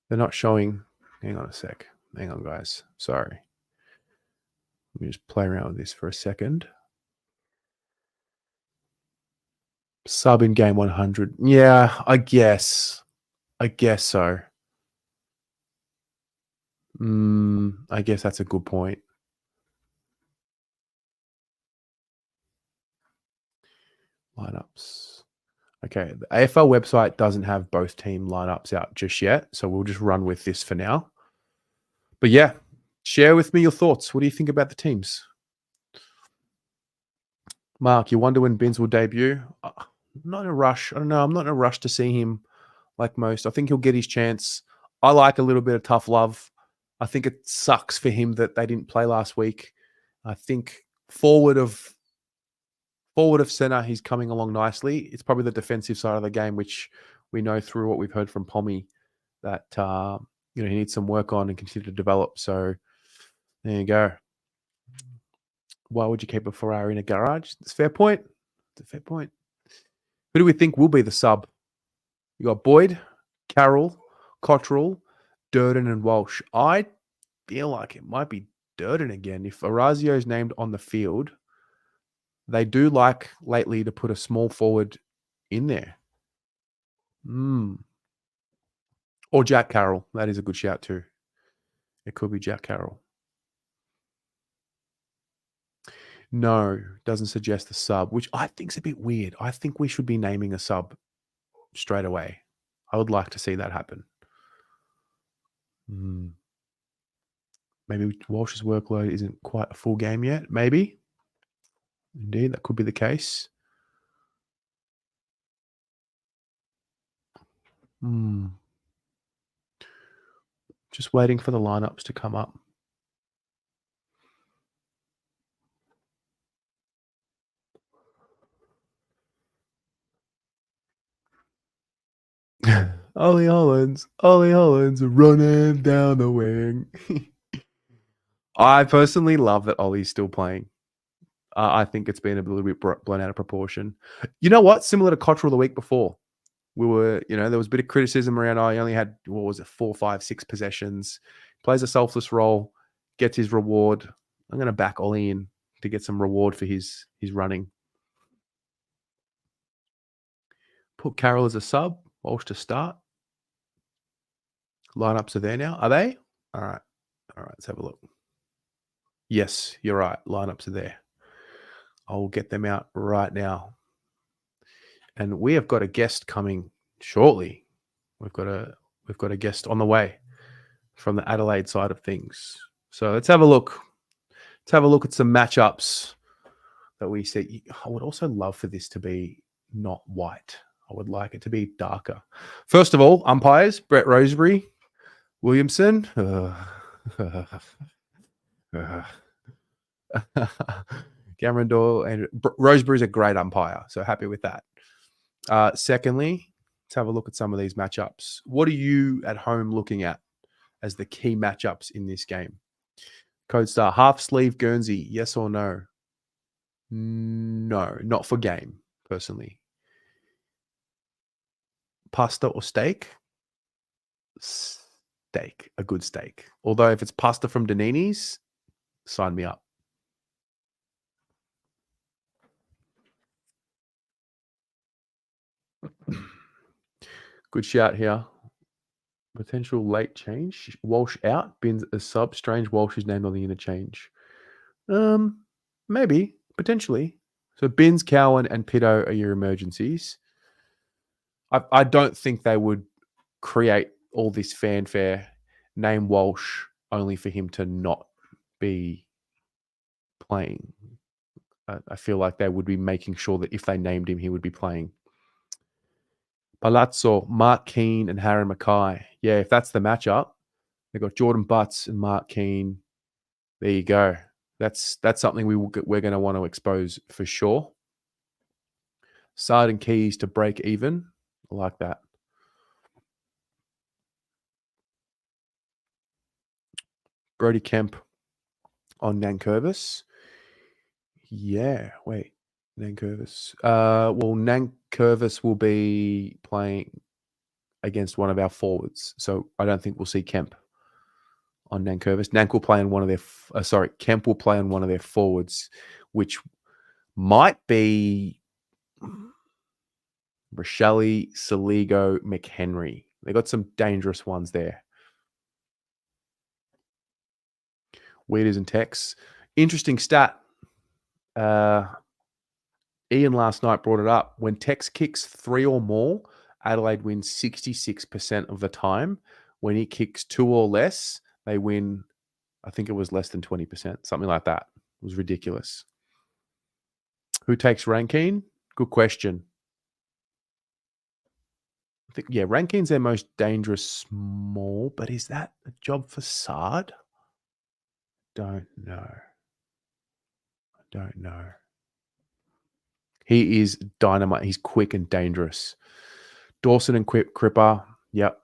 They're not showing. Hang on a sec. Hang on, guys. Sorry. Let me just play around with this for a second. Sub in game 100. Yeah, I guess so. I guess that's a good point. Lineups. Okay, the AFL website doesn't have both team lineups out just yet, so we'll just run with this for now. But yeah, share with me your thoughts. What do you think about the teams? Mark, you wonder when Binns will debut? Not in a rush. I don't know. I'm not in a rush to see him like most. I think he'll get his chance. I like a little bit of tough love. I think it sucks for him that they didn't play last week. I think forward of center, he's coming along nicely. It's probably the defensive side of the game, which we know through what we've heard from Pommy that he needs some work on and continue to develop. So there you go. Why would you keep a Ferrari in a garage? It's a fair point. It's a fair point. Who do we think will be the sub? You got Boyd, Carroll, Cottrell, Durden, and Walsh. I feel like it might be Durden again. If Orazio is named on the field, they do like lately to put a small forward in there. Or Jack Carroll. That is a good shout too. It could be Jack Carroll. No, doesn't suggest the sub, which I think is a bit weird. I think we should be naming a sub straight away. I would like to see that happen. Maybe Walsh's workload isn't quite a full game yet. Maybe. Indeed, that could be the case. Just waiting for the lineups to come up. Ollie Hollands running down the wing. I personally love that Ollie's still playing. I think it's been a little bit blown out of proportion. You know what? Similar to Cottrell the week before. There was a bit of criticism around, he only had, 4, 5, 6 possessions. Plays a selfless role, gets his reward. I'm going to back Ollie in to get some reward for his running. Put Carroll as a sub, Walsh to start. Lineups are there now. Are they? All right, let's have a look. Yes, you're right. Lineups are there. I'll get them out right now. And we have got a guest coming shortly. We've got a guest on the way from the Adelaide side of things. So let's have a look. Let's have a look at some matchups that we see. I would also love for this to be not white. I would like it to be darker. First of all, umpires, Brett Roseberry, Williamson. Cameron Doyle and Roseberry's a great umpire, so happy with that. Secondly, let's have a look at some of these matchups. What are you at home looking at as the key matchups in this game? Code Star, half sleeve Guernsey, yes or no? No, not for game, personally. Pasta or steak? Steak, a good steak. Although if it's pasta from Danini's, sign me up. Good shout here. Potential late change. Walsh out. Binns a sub. Strange Walsh is named on the interchange. Maybe. Potentially. So Binns, Cowan, and Pitto are your emergencies. I don't think they would create all this fanfare, name Walsh only for him to not be playing. I feel like they would be making sure that if they named him, he would be playing. Palazzo, Mark Keane, and Harry Mackay. Yeah, if that's the matchup, they've got Jordan Butts and Mark Keane. There you go. That's something we're going to want to expose for sure. Sard and Keys to break even. I like that. Brody Kemp on Nankervis. Yeah, wait. Nankervis. Well, Nankervis will be playing against one of our forwards. So I don't think we'll see Kemp on Nankervis. Kemp will play on one of their forwards, which might be Rochelle, Saligo, McHenry. They got some dangerous ones there. Weeders and Tex. Interesting stat. Ian last night brought it up. When Tex kicks 3 or more, Adelaide wins 66% of the time. When he kicks 2 or less, they win, I think it was less than 20%, something like that. It was ridiculous. Who takes Rankine? Good question. I think, yeah, Rankine's their most dangerous small, but is that a job for Sard? Don't know. He is dynamite. He's quick and dangerous. Dawson and Cripper, yep.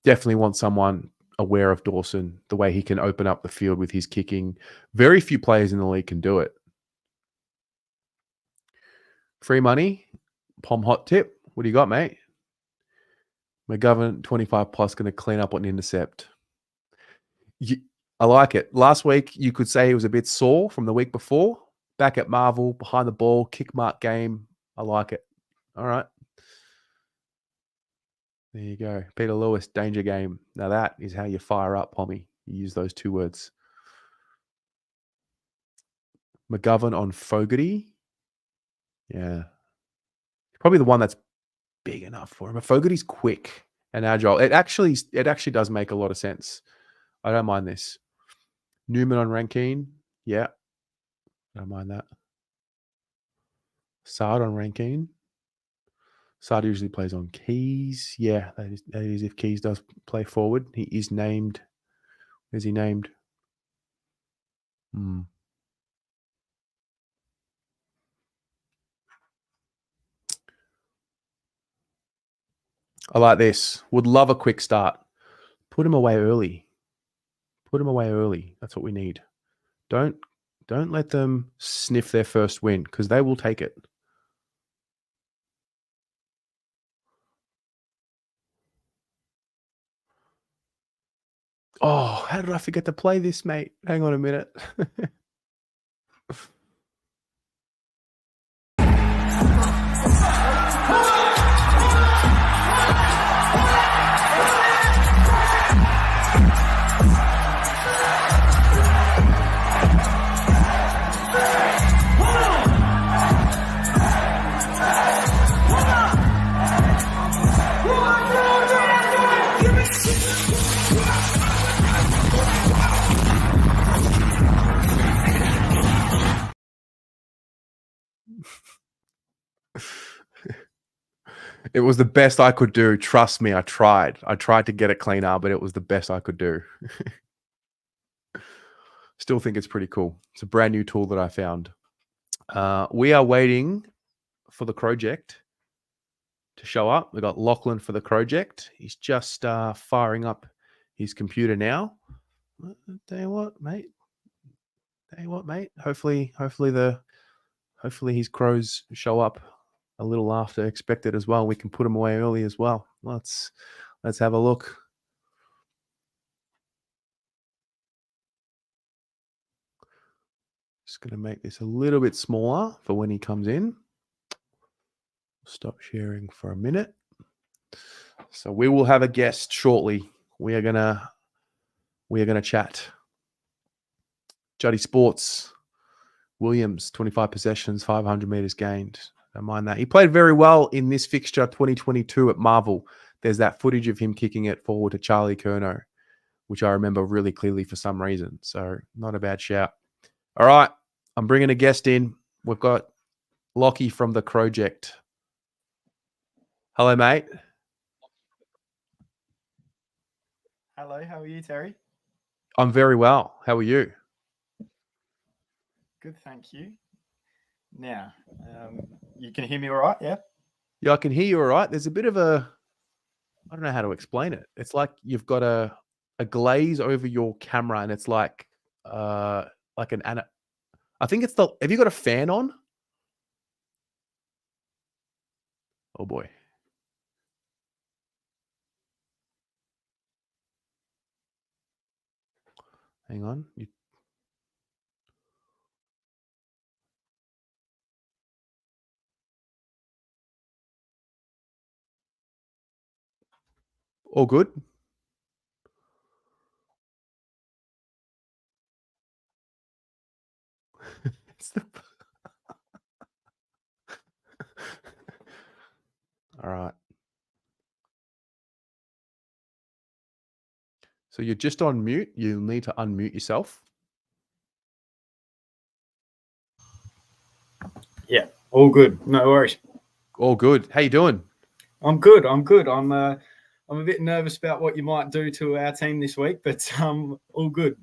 Definitely want someone aware of Dawson, the way he can open up the field with his kicking. Very few players in the league can do it. Free money, Pom hot tip. What do you got, mate? McGovern, 25 plus, going to clean up on intercept. I like it. Last week, you could say he was a bit sore from the week before. Back at Marvel, behind the ball, kick mark game. I like it. All right. There you go. Peter Lewis, danger game. Now that is how you fire up, Pommy. You use those two words. McGovern on Fogarty. Yeah. Probably the one that's big enough for him. But Fogarty's quick and agile. It actually does make a lot of sense. I don't mind this. Newman on Rankine. Yeah. I don't mind that. Sard on Rankine. Sard usually plays on Keys. Yeah, that is if Keys does play forward. He is named. Where's he named? I like this. Would love a quick start. Put him away early. That's what we need. Don't let them sniff their first win, because they will take it. Oh, how did I forget to play this, mate? Hang on a minute. It was the best I could do. Trust me, I tried. I tried to get it cleaner, but it was the best I could do. Still think it's pretty cool. It's a brand new tool that I found. We are waiting for the project to show up. We got Lachlan for the project. He's just firing up his computer now. Tell you what, mate. Hopefully his crows show up a little after expected as well. We can put them away early as well. Let's have a look. Just going to make this a little bit smaller for when he comes in. Stop sharing for a minute. So we will have a guest shortly. We are gonna chat. Juddy Sports, Williams, 25 possessions, 500 meters gained. Don't mind that. He played very well in this fixture 2022 at Marvel. There's that footage of him kicking it forward to Charlie Curnow, which I remember really clearly for some reason. So not a bad shout. All right, I'm bringing a guest in. We've got Lockie from the project. Hello, mate. Hello, how are you, Terry? I'm very well. How are you? Good, thank you. Now, you can hear me all right, yeah? Yeah, I can hear you all right. There's a bit of I don't know how to explain it. It's like you've got a glaze over your camera, and it's like I think it's have you got a fan on? Oh boy. Hang on. All good? All right. So you're just on mute. You'll need to unmute yourself. Yeah, all good. No worries. All good. How you doing? I'm good. I'm good. I'm a bit nervous about what you might do to our team this week, but all good.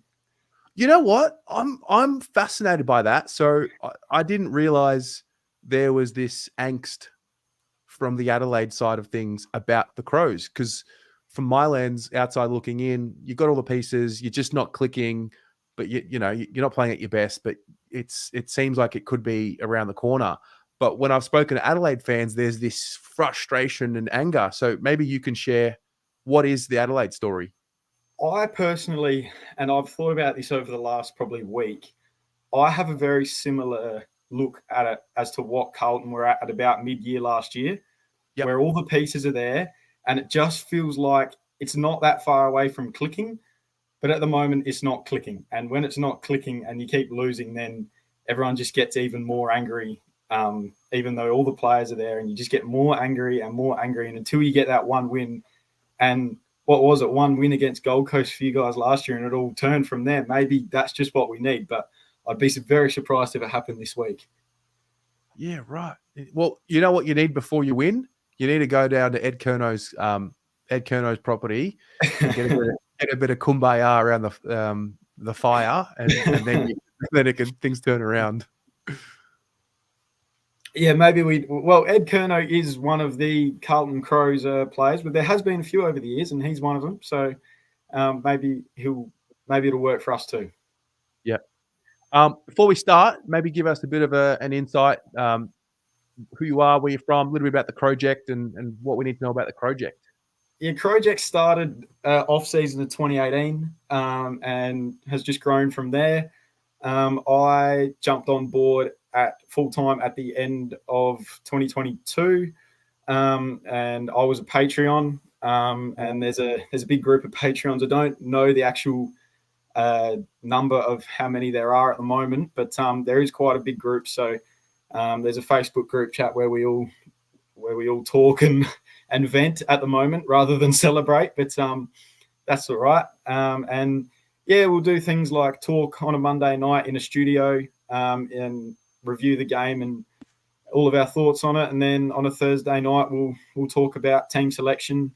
You know what? I'm fascinated by that. So I didn't realize there was this angst from the Adelaide side of things about the Crows, because from my lens, outside looking in, you got all the pieces, you're just not clicking, but you're not playing at your best. But it seems like it could be around the corner. But when I've spoken to Adelaide fans, there's this frustration and anger. So maybe you can share what is the Adelaide story. I personally, and I've thought about this over the last probably week, I have a very similar look at it as to what Carlton were at about mid-year last year, Yep. where all the pieces are there, and it just feels like it's not that far away from clicking, but at the moment it's not clicking. And when it's not clicking and you keep losing, then everyone just gets even more angry, even though all the players are there, and you just get more angry and more angry. And until you get that one win, and what was it, one win against Gold Coast for you guys last year, and it all turned from there. Maybe that's just what we need, but I'd be very surprised if it happened this week. Yeah, right. Well, you know what you need before you win? You need to go down to Ed Kerno's property and get a bit of kumbaya around the fire, and then things turn around. Yeah, maybe Ed Kerno is one of the Carlton Crows players, but there has been a few over the years, and he's one of them. So maybe it'll work for us too. Yeah. Before we start, maybe give us a bit of an insight, who you are, where you're from, a little bit about the project, and what we need to know about the project. Yeah, Project started off season of 2018 and has just grown from there. I jumped on board at full time at the end of 2022, and I was a Patreon. And there's a big group of Patreons. I don't know the actual number of how many there are at the moment, but there is quite a big group. So there's a Facebook group chat where we all talk and vent at the moment rather than celebrate, but that's all right. And yeah, we'll do things like talk on a Monday night in a studio and review the game and all of our thoughts on it. And then on a Thursday night, we'll talk about team selection,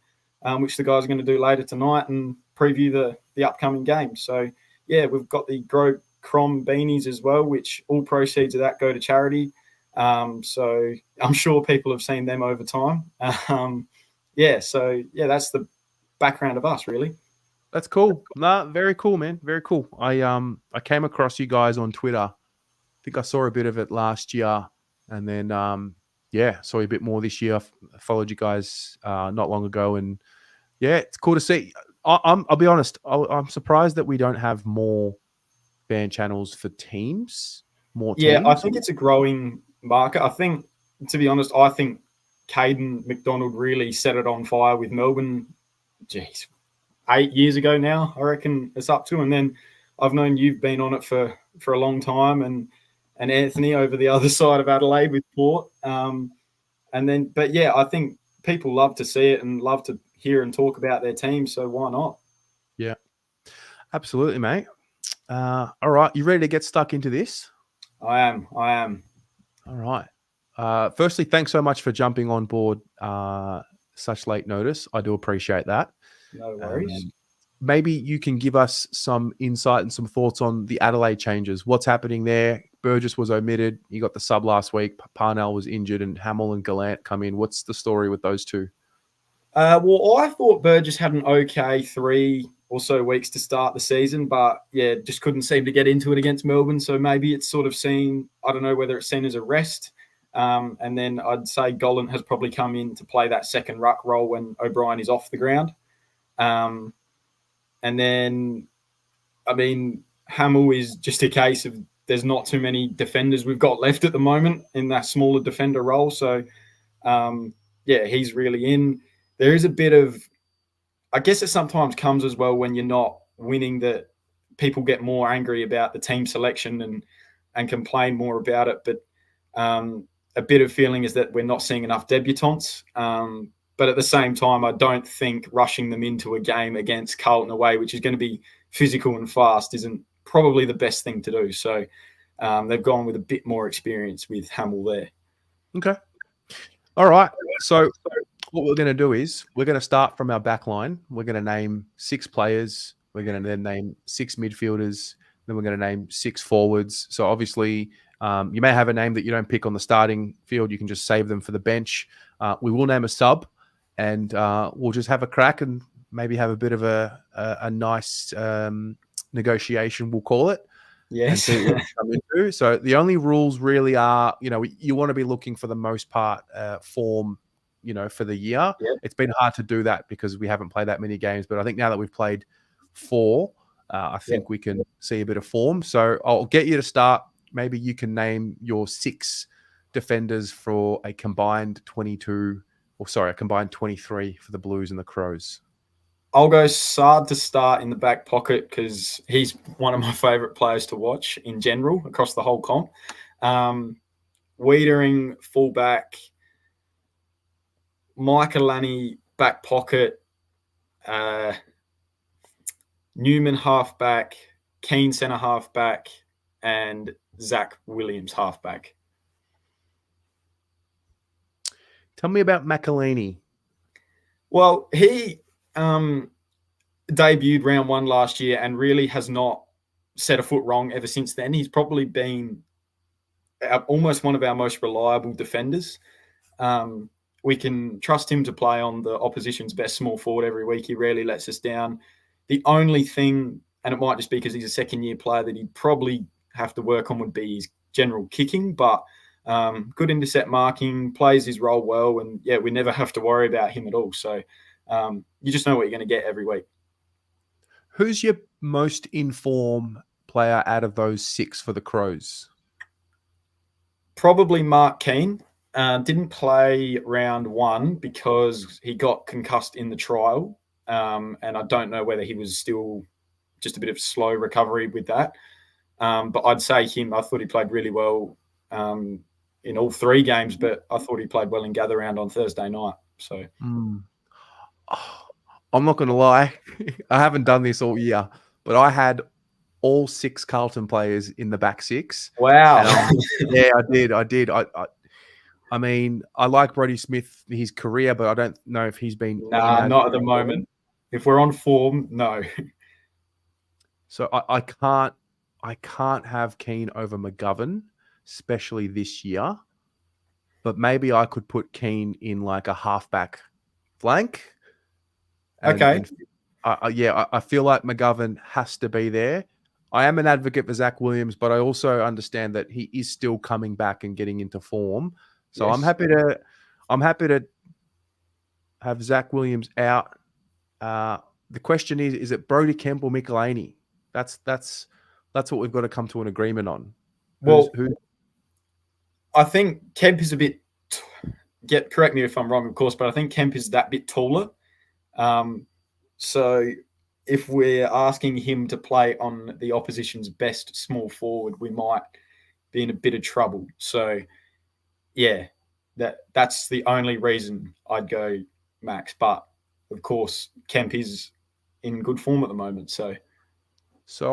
which the guys are going to do later tonight, and preview the upcoming game. So yeah, we've got the Grow Crom beanies as well, which all proceeds of that go to charity. So I'm sure people have seen them over time. So that's the background of us, really. That's cool. Nah, very cool, man. Very cool. I came across you guys on Twitter. I think I saw a bit of it last year, and then saw you a bit more this year. I followed you guys not long ago, and yeah, it's cool to see. I'll be honest. I'm surprised that we don't have more fan channels for teams. More teams. Yeah, I think it's a growing market. I think, to be honest, Caden McDonald really set it on fire with Melbourne. Geez, 8 years ago now, I reckon it's up to. And then I've known you've been on it for a long time, and Anthony over the other side of Adelaide with Port. But yeah, I think people love to see it and love to hear and talk about their team. So why not? Yeah, absolutely, mate. All right, you ready to get stuck into this? I am. All right. Firstly, thanks so much for jumping on board such late notice. I do appreciate that. No worries. Maybe you can give us some insight and some thoughts on the Adelaide changes. What's happening there? Burgess was omitted. You got the sub last week. Parnell was injured, and Hamill and Gallant come in. What's the story with those two? Well, I thought Burgess had an okay 3 or so weeks to start the season, but yeah, just couldn't seem to get into it against Melbourne. So maybe it's sort of seen, I don't know whether it's seen as a rest. And then I'd say Gallant has probably come in to play that second ruck role when O'Brien is off the ground. And then, I mean, Hamill is just a case of there's not too many defenders we've got left at the moment in that smaller defender role. So, he's really in. There is a bit of, I guess it sometimes comes as well when you're not winning, that people get more angry about the team selection and complain more about it. But a bit of feeling is that we're not seeing enough debutants. But at the same time, I don't think rushing them into a game against Carlton away, which is going to be physical and fast, isn't probably the best thing to do. So they've gone with a bit more experience with Hamill there. Okay. All right. So What we're going to do is we're going to start from our back line. We're going to name 6 players. We're going to then name 6 midfielders. Then we're going to name 6 forwards. So obviously, you may have a name that you don't pick on the starting field. You can just save them for the bench. We will name a sub, and we'll just have a crack and maybe have a bit of a nice negotiation, we'll call it. Yes. And see what we come into. So the only rules really are, you want to be looking for the most part form, for the year. Yep. It's been hard to do that because we haven't played that many games. But I think now that we've played 4, I think we can see a bit of form. So I'll get you to start. Maybe you can name your 6 defenders for a combined 23 for the Blues and the Crows. I'll go Saad to start in the back pocket because he's one of my favourite players to watch in general across the whole comp. Wiedering fullback, Michelani back pocket, Newman halfback, Keane centre halfback, and Zach Williams halfback. Tell me about McElhaney. Well, he debuted round 1 last year and really has not set a foot wrong ever since then. He's probably been almost one of our most reliable defenders. We can trust him to play on the opposition's best small forward every week. He rarely lets us down. The only thing, and it might just be because he's a second-year player, that he'd probably have to work on would be his general kicking, but good intercept marking, plays his role well, and we never have to worry about him at all. So you just know what you're going to get every week. Who's your most informed player out of those 6 for the Crows? Probably Mark Keane. Didn't play round 1 because he got concussed in the trial. And I don't know whether he was still just a bit of slow recovery with that. But I'd say him. I thought he played really well in all 3 games, but I thought he played well in gather round on Thursday night. So I'm not going to lie. I haven't done this all year, but I had all 6 Carlton players in the back 6. Wow. Yeah, I did. I mean, I like Brodie Smith, his career, but I don't know if he's been. Nah, not at the moment. If we're on form, no. So I can't have Keane over McGovern, especially this year. But maybe I could put Keane in like a halfback flank. Okay. I feel like McGovern has to be there. I am an advocate for Zach Williams, but I also understand that he is still coming back and getting into form. So yes. I'm happy to have Zach Williams out. The question is it Brodie Kemp or McElhaney? That's what we've got to come to an agreement on. Who? I think Kemp is a bit. Correct me if I'm wrong, of course, but I think Kemp is that bit taller. So if we're asking him to play on the opposition's best small forward, we might be in a bit of trouble. So, yeah, that's the only reason I'd go Max. But, of course, Kemp is in good form at the moment. So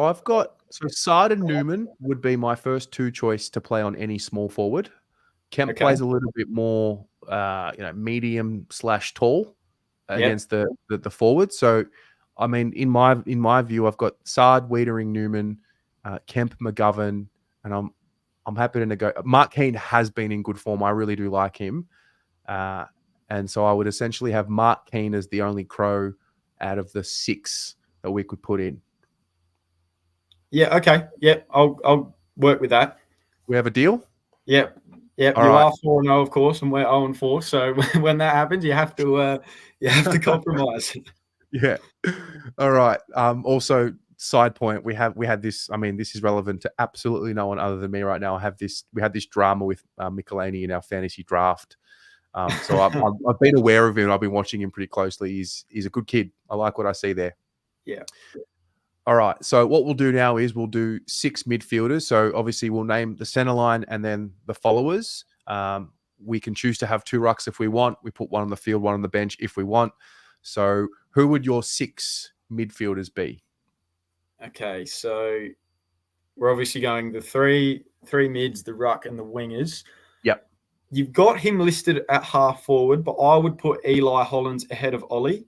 I've got Saad and Newman would be my first 2 choice to play on any small forward. Kemp plays a little bit more, medium/tall against the forward. So, I mean, in my view, I've got Saad, Wiedering, Newman, Kemp, McGovern, and I'm happy to negotiate. Mark Keane has been in good form. I really do like him, and so I would essentially have Mark Keane as the only Crow out of the 6 that we could put in. Yeah. Okay. Yep. I'll work with that. We have a deal. Yep. Yep. You are 4-0, of course, and we're 0-4. So when that happens, you have to compromise. Yeah. All right. Also, side point, we had this. I mean, this is relevant to absolutely no one other than me right now. We had this drama with McElhaney in our fantasy draft. So I've been aware of him. I've been watching him pretty closely. He's a good kid. I like what I see there. Yeah. All right. So what we'll do now is we'll do 6 midfielders. So obviously we'll name the center line and then the followers. We can choose to have 2 rucks if we want. We put one on the field, one on the bench if we want. So who would your 6 midfielders be? Okay. So we're obviously going the three mids, the ruck and the wingers. Yep. You've got him listed at half forward, but I would put Eli Hollins ahead of Ollie.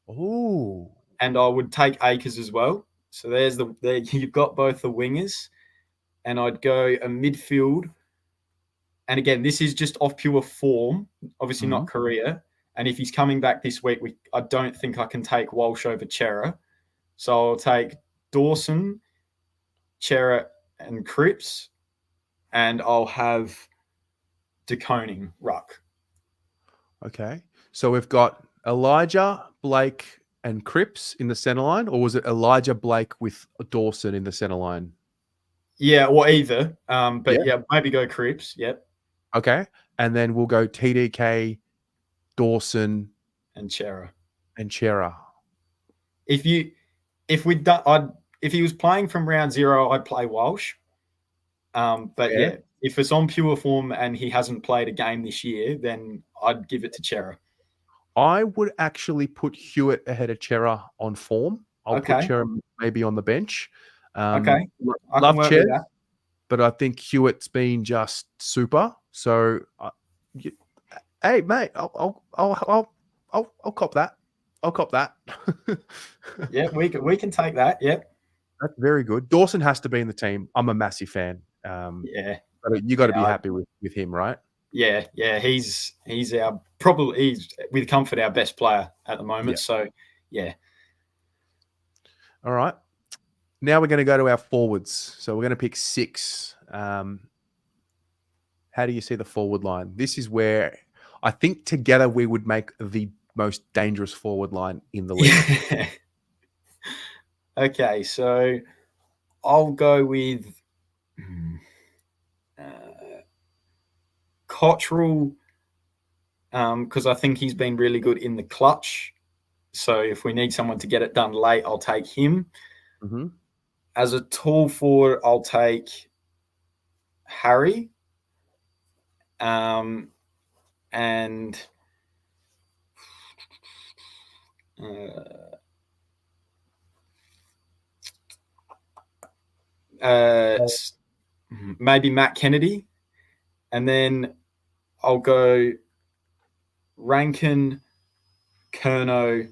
Oh, And I would take Akers as well. So there you've got both the wingers, and I'd go a midfield. And again, this is just off pure form, obviously not career. And if he's coming back this week, I don't think I can take Walsh over Chera. So I'll take Dawson, Chera, and Cripps, and I'll have De Koning ruck. okay. So we've got Elijah, Blake, and Cripps in the center line, or was it Elijah, Blake with Dawson in the center line? Yeah, or either. But Yeah. maybe go Cripps. Yep. Okay. And then we'll go TDK, Dawson, And Chera. and Chera. If he was playing from round 0, I'd play Walsh. But yeah, if it's on pure form and he hasn't played a game this year, then I'd give it to Chera. I would actually put Hewitt ahead of Chera on form. I'll put Chera maybe on the bench. Okay. Love Ches, but I think Hewitt's been just super. So, hey, mate, I'll cop that. I'll cop that. Yeah, we can take that. Yep. That's very good. Dawson has to be in the team. I'm a massive fan. Yeah. But you got to be happy with him, right? Yeah. He's with comfort our best player at the moment. Yeah. So, yeah. All right. Now we're going to go to our forwards. So we're going to pick 6. How do you see the forward line? This is where I think together we would make the most dangerous forward line in the league. Okay, so I'll go with Cottrell because I think he's been really good in the clutch. So if we need someone to get it done late, I'll take him. Mm-hmm. As a tall forward, I'll take Harry. And maybe Matt Kennedy. And then I'll go Rankin, Curnow,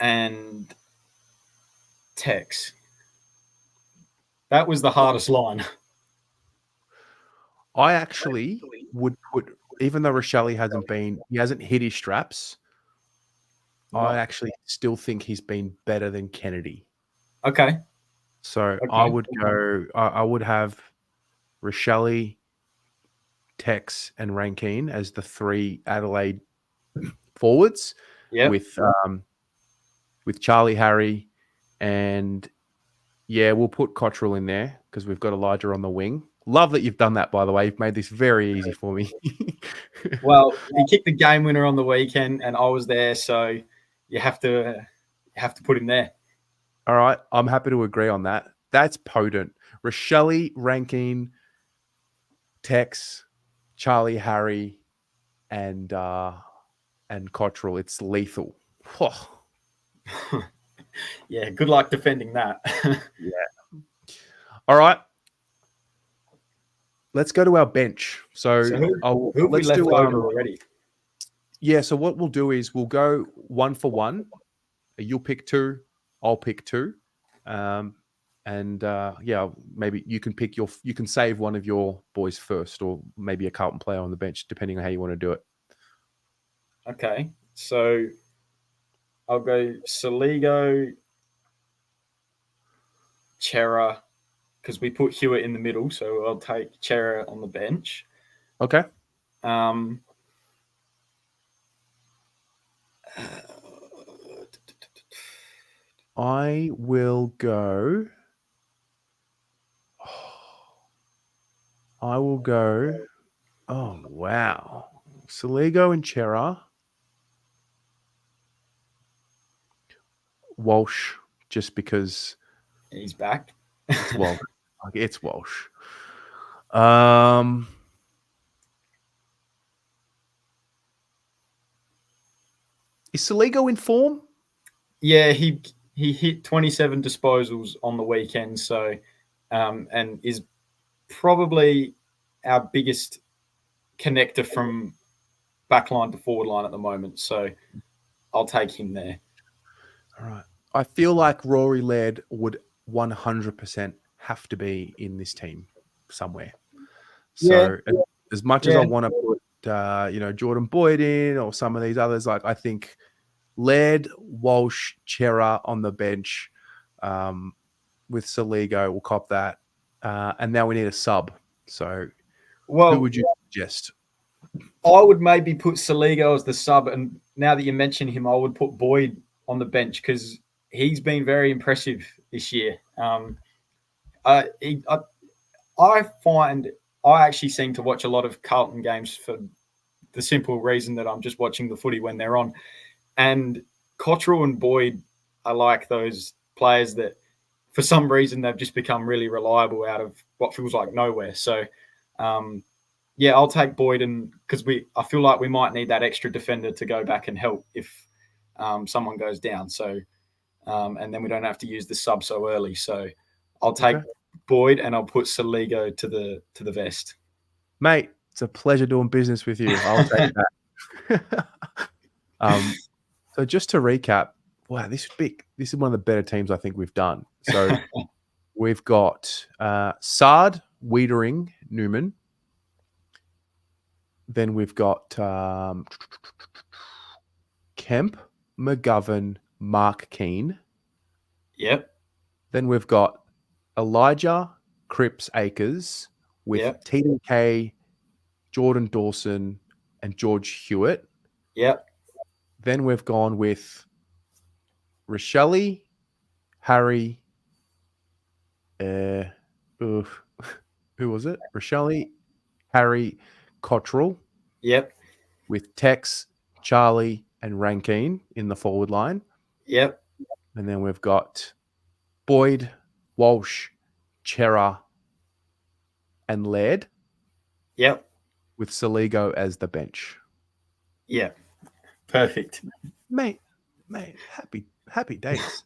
and Tex. That was the hardest line. I actually would put, even though Rochelle he hasn't hit his straps, I actually still think he's been better than Kennedy. Okay. So I would go, I would have Rochelle, Tex, and Rankine as the 3 Adelaide forwards with Charlie, Harry, and we'll put Cottrell in there because we've got Elijah on the wing. Love that you've done that, by the way. You've made this very easy for me. Well, he kicked the game winner on the weekend, and I was there, so you have to put him there. All right, I'm happy to agree on that. That's potent. Rochelle, Rankine, Tex, Charlie, Harry, and Cottrell. It's lethal. Yeah, good luck defending that. Yeah. All right. Let's go to our bench. So who have we left over already? Yeah, so what we'll do is we'll go 1 for 1. You'll pick 2, I'll pick 2. Maybe you can save one of your boys first, or maybe a Carlton player on the bench, depending on how you want to do it. Okay. So I'll go Saligo, Chera, because we put Hewitt in the middle, so I'll take Chera on the bench. Okay. I will go. Oh, wow. Saligo and Chera. Walsh, just because he's back. It's Walsh. It's Walsh. Is Saligo in form? Yeah, he hit 27 disposals on the weekend, so and is probably our biggest connector from back line to forward line at the moment. So I'll take him there. All right. I feel like Rory Laird would 100% have to be in this team somewhere. So as much as I want to put, Jordan Boyd in or some of these others, like I think Laird, Walsh, Chera on the bench with Saligo, we'll cop that. And now we need a sub. So who would you suggest? I would maybe put Saligo as the sub. And now that you mention him, I would put Boyd on the bench because he's been very impressive this year. I find I actually seem to watch a lot of Carlton games for the simple reason that I'm just watching the footy when they're on. And Cottrell and Boyd are like those players that for some reason they've just become really reliable out of what feels like nowhere. So, I'll take Boyd, and because I feel like we might need that extra defender to go back and help if someone goes down. So, and then we don't have to use the sub so early. So, I'll take Boyd and I'll put Saligo to the vest. Mate, it's a pleasure doing business with you. I'll take that. So just to recap, wow, this is one of the better teams I think we've done. So we've got Sard, Wiedering, Newman. Then we've got Kemp, McGovern, Mark Keane. Yep. Then we've got Elijah, Cripps, Akers with TDK, Jordan Dawson, and George Hewitt. Yep. Then we've gone with Rochelle, Harry, who was it? Rochelle, Harry, Cottrell. Yep. With Tex, Charlie, and Rankine in the forward line. Yep. And then we've got Boyd, Walsh, Chera, and Laird. Yep. With Saligo as the bench. Yeah. Perfect. Mate, happy days.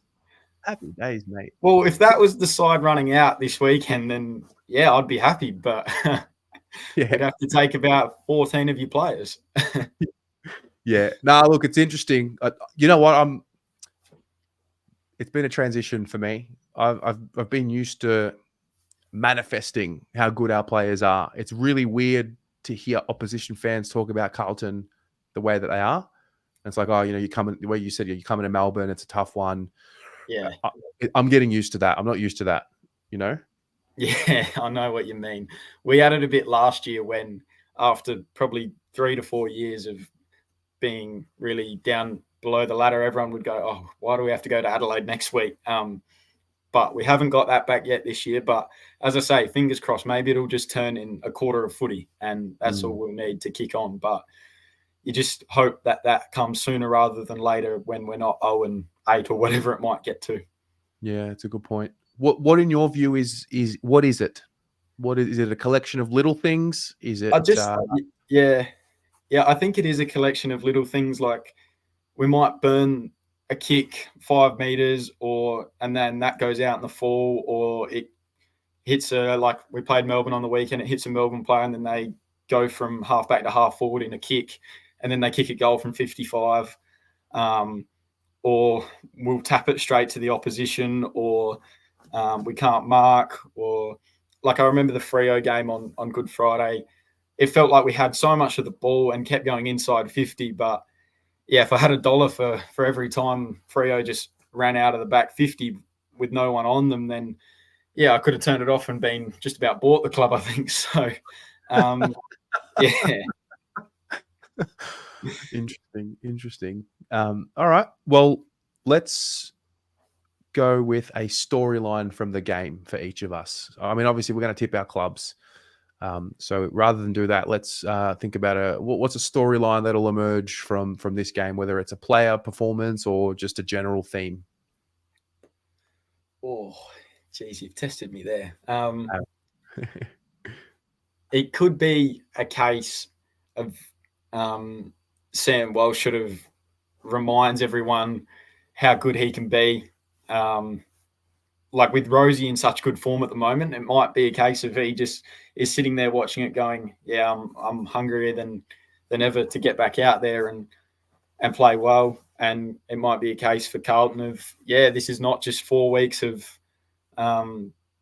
Happy days, mate. Well, if that was the side running out this weekend, then yeah, I'd be happy. But we'd have to take about 14 of your players. Yeah. Nah, look, it's interesting. You know what? It's been a transition for me. I've been used to manifesting how good our players are. It's really weird to hear opposition fans talk about Carlton the way that they are. And it's like, oh, you come in the way you said, you're coming to Melbourne. It's a tough one. Yeah. I'm getting used to that. I'm not used to that, Yeah, I know what you mean. We had it a bit last year when after probably 3 to 4 years of being really down below the ladder, everyone would go, oh, why do we have to go to Adelaide next week? But we haven't got that back yet this year. But as I say, fingers crossed, maybe it'll just turn in a quarter of footy and that's all we'll need to kick on. But you just hope that comes sooner rather than later when we're not 0-8 or whatever it might get to. Yeah, it's a good point. What in your view is what is it? Is it a collection of little things? Is it? Yeah, I think it is a collection of little things like we might burn a kick 5 meters and then that goes out in the fall, or it hits like we played Melbourne on the weekend, it hits a Melbourne player and then they go from half back to half forward in a kick and then they kick a goal from 55. Or we'll tap it straight to the opposition, or we can't mark, or like I remember the Freo game on Good Friday. It felt like we had so much of the ball and kept going inside 50. But yeah, if I had $1 for every time Freo just ran out of the back 50 with no one on them, then yeah, I could have turned it off and been just about bought the club, I think. So yeah. Interesting. All right. Well, let's go with a storyline from the game for each of us. I mean, obviously, we're going to tip our clubs. So rather than do that, let's think about what's a storyline that'll emerge from this game, whether it's a player performance or just a general theme. Oh, geez, you've tested me there. It could be a case of Sam Walsh sort of reminds everyone how good he can be. like with Rosie in such good form at the moment, it might be a case of he just is sitting there watching it, going, "Yeah, I'm hungrier than ever to get back out there and play well." And it might be a case for Carlton of, yeah, this is not just 4 weeks of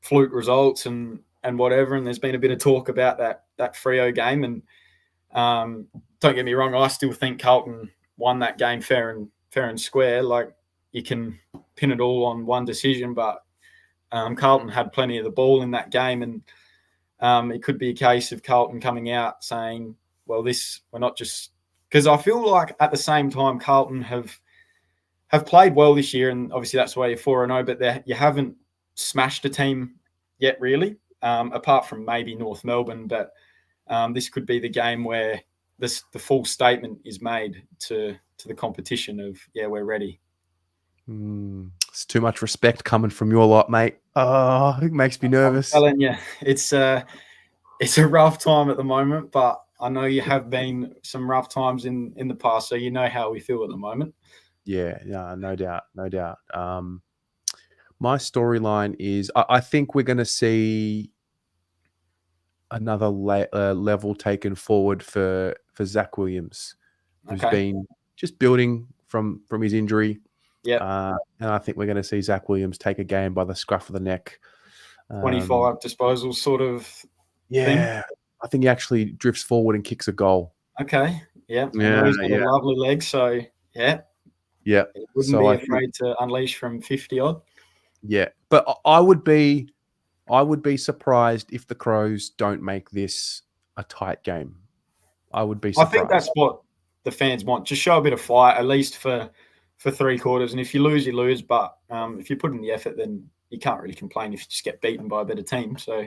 fluke results and whatever. And there's been a bit of talk about that Freo game. And don't get me wrong, I still think Carlton won that game fair and square. Like, you can pin it all on one decision, but Carlton had plenty of the ball in that game, and it could be a case of Carlton coming out saying, "Well, we're not just," because I feel like at the same time Carlton have played well this year, and obviously that's why you're 4-0, but you haven't smashed a team yet, really, apart from maybe North Melbourne. But this could be the game where the full statement is made to the competition of, yeah, we're ready. It's too much respect coming from your lot, mate. Oh, it makes me nervous. I'm telling you, it's a rough time at the moment, but I know you have been some rough times in the past, so you know how we feel at the moment. Yeah, no doubt, no doubt. My storyline is I think we're going to see another level taken forward for Zach Williams, who's been just building from his injury. Yeah, and I think we're going to see Zach Williams take a game by the scruff of the neck. 25 disposals sort of thing. I think he actually drifts forward and kicks a goal. Okay, yeah. I know he's got a lovely leg, so yeah. Yeah. He wouldn't be afraid to unleash from 50 odd. Yeah, but I would be surprised if the Crows don't make this a tight game. I would be surprised. I think that's what the fans want. Just show a bit of fight, at least for 3 quarters. And if you lose, you lose. But if you put in the effort, then you can't really complain if you just get beaten by a better team. So,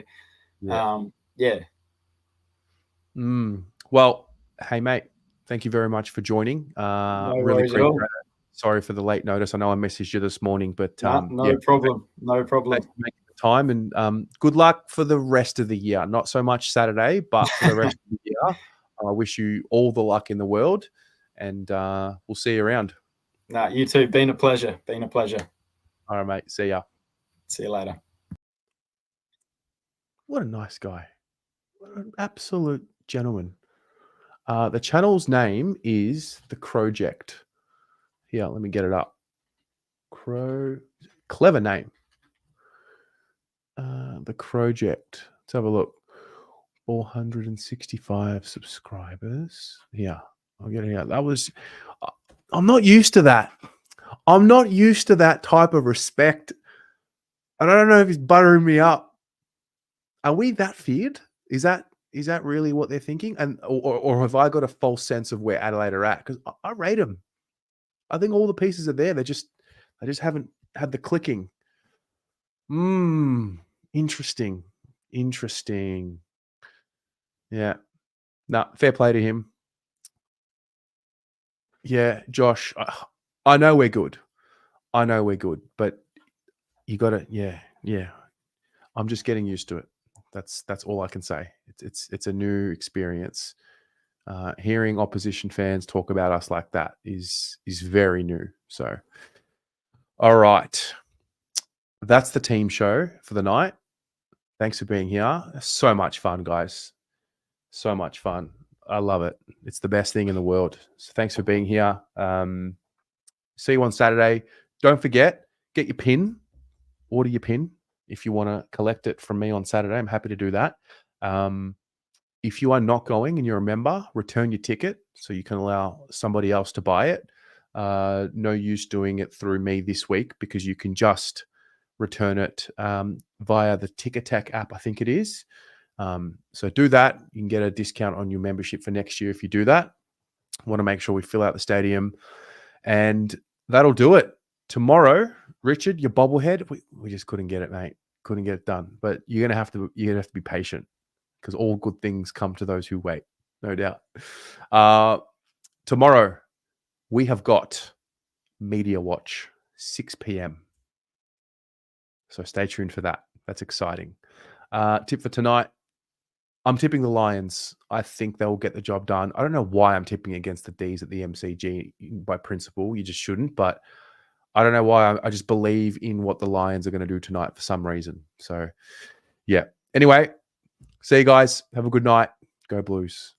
yeah. Well, hey, mate, thank you very much for joining. No really worries at all. Sorry for the late notice. I know I messaged you this morning, but no problem. No problem. Thanks for making the time, and good luck for the rest of the year. Not so much Saturday, but for the rest of the year. I wish you all the luck in the world, and we'll see you around. No, you too. Been a pleasure. Been a pleasure. All right, mate. See ya. See you later. What a nice guy. What an absolute gentleman. The channel's name is The Crowject. Here, let me get it up. Clever name. The Crowject. Let's have a look. 465 subscribers. Yeah, I'll get it out. I'm not used to that. I'm not used to that type of respect. And I don't know if he's buttering me up. Are we that feared? Is that really what they're thinking? And or have I got a false sense of where Adelaide are at? Because I rate them. I think all the pieces are there. They just haven't had the clicking. Interesting. Yeah. No, fair play to him. Yeah, Josh, I know we're good. But you got to, yeah. I'm just getting used to it. That's all I can say. It's a new experience. Hearing opposition fans talk about us like that is very new. So, all right, that's the team show for the night. Thanks for being here. So much fun, guys. So much fun. I love it. It's the best thing in the world. So thanks for being here. See you on Saturday. Don't forget, get your pin. Order your pin if you want to collect it from me on Saturday. I'm happy to do that. If you are not going and you're a member, return your ticket so you can allow somebody else to buy it. No use doing it through me this week because you can just return it via the Tick Attack app, I think it is. So do that. You can get a discount on your membership for next year if you do that. I want to make sure we fill out the stadium. And that'll do it. Tomorrow, Richard, your bobblehead, we just couldn't get it, mate. Couldn't get it done. But you're gonna have to be patient because all good things come to those who wait, no doubt. Tomorrow, we have got Media Watch, 6 p.m. So stay tuned for that. That's exciting. Tip for tonight. I'm tipping the Lions. I think they'll get the job done. I don't know why I'm tipping against the D's at the MCG by principle. You just shouldn't. But I don't know why. I just believe in what the Lions are going to do tonight for some reason. So, yeah. Anyway, see you guys. Have a good night. Go Blues.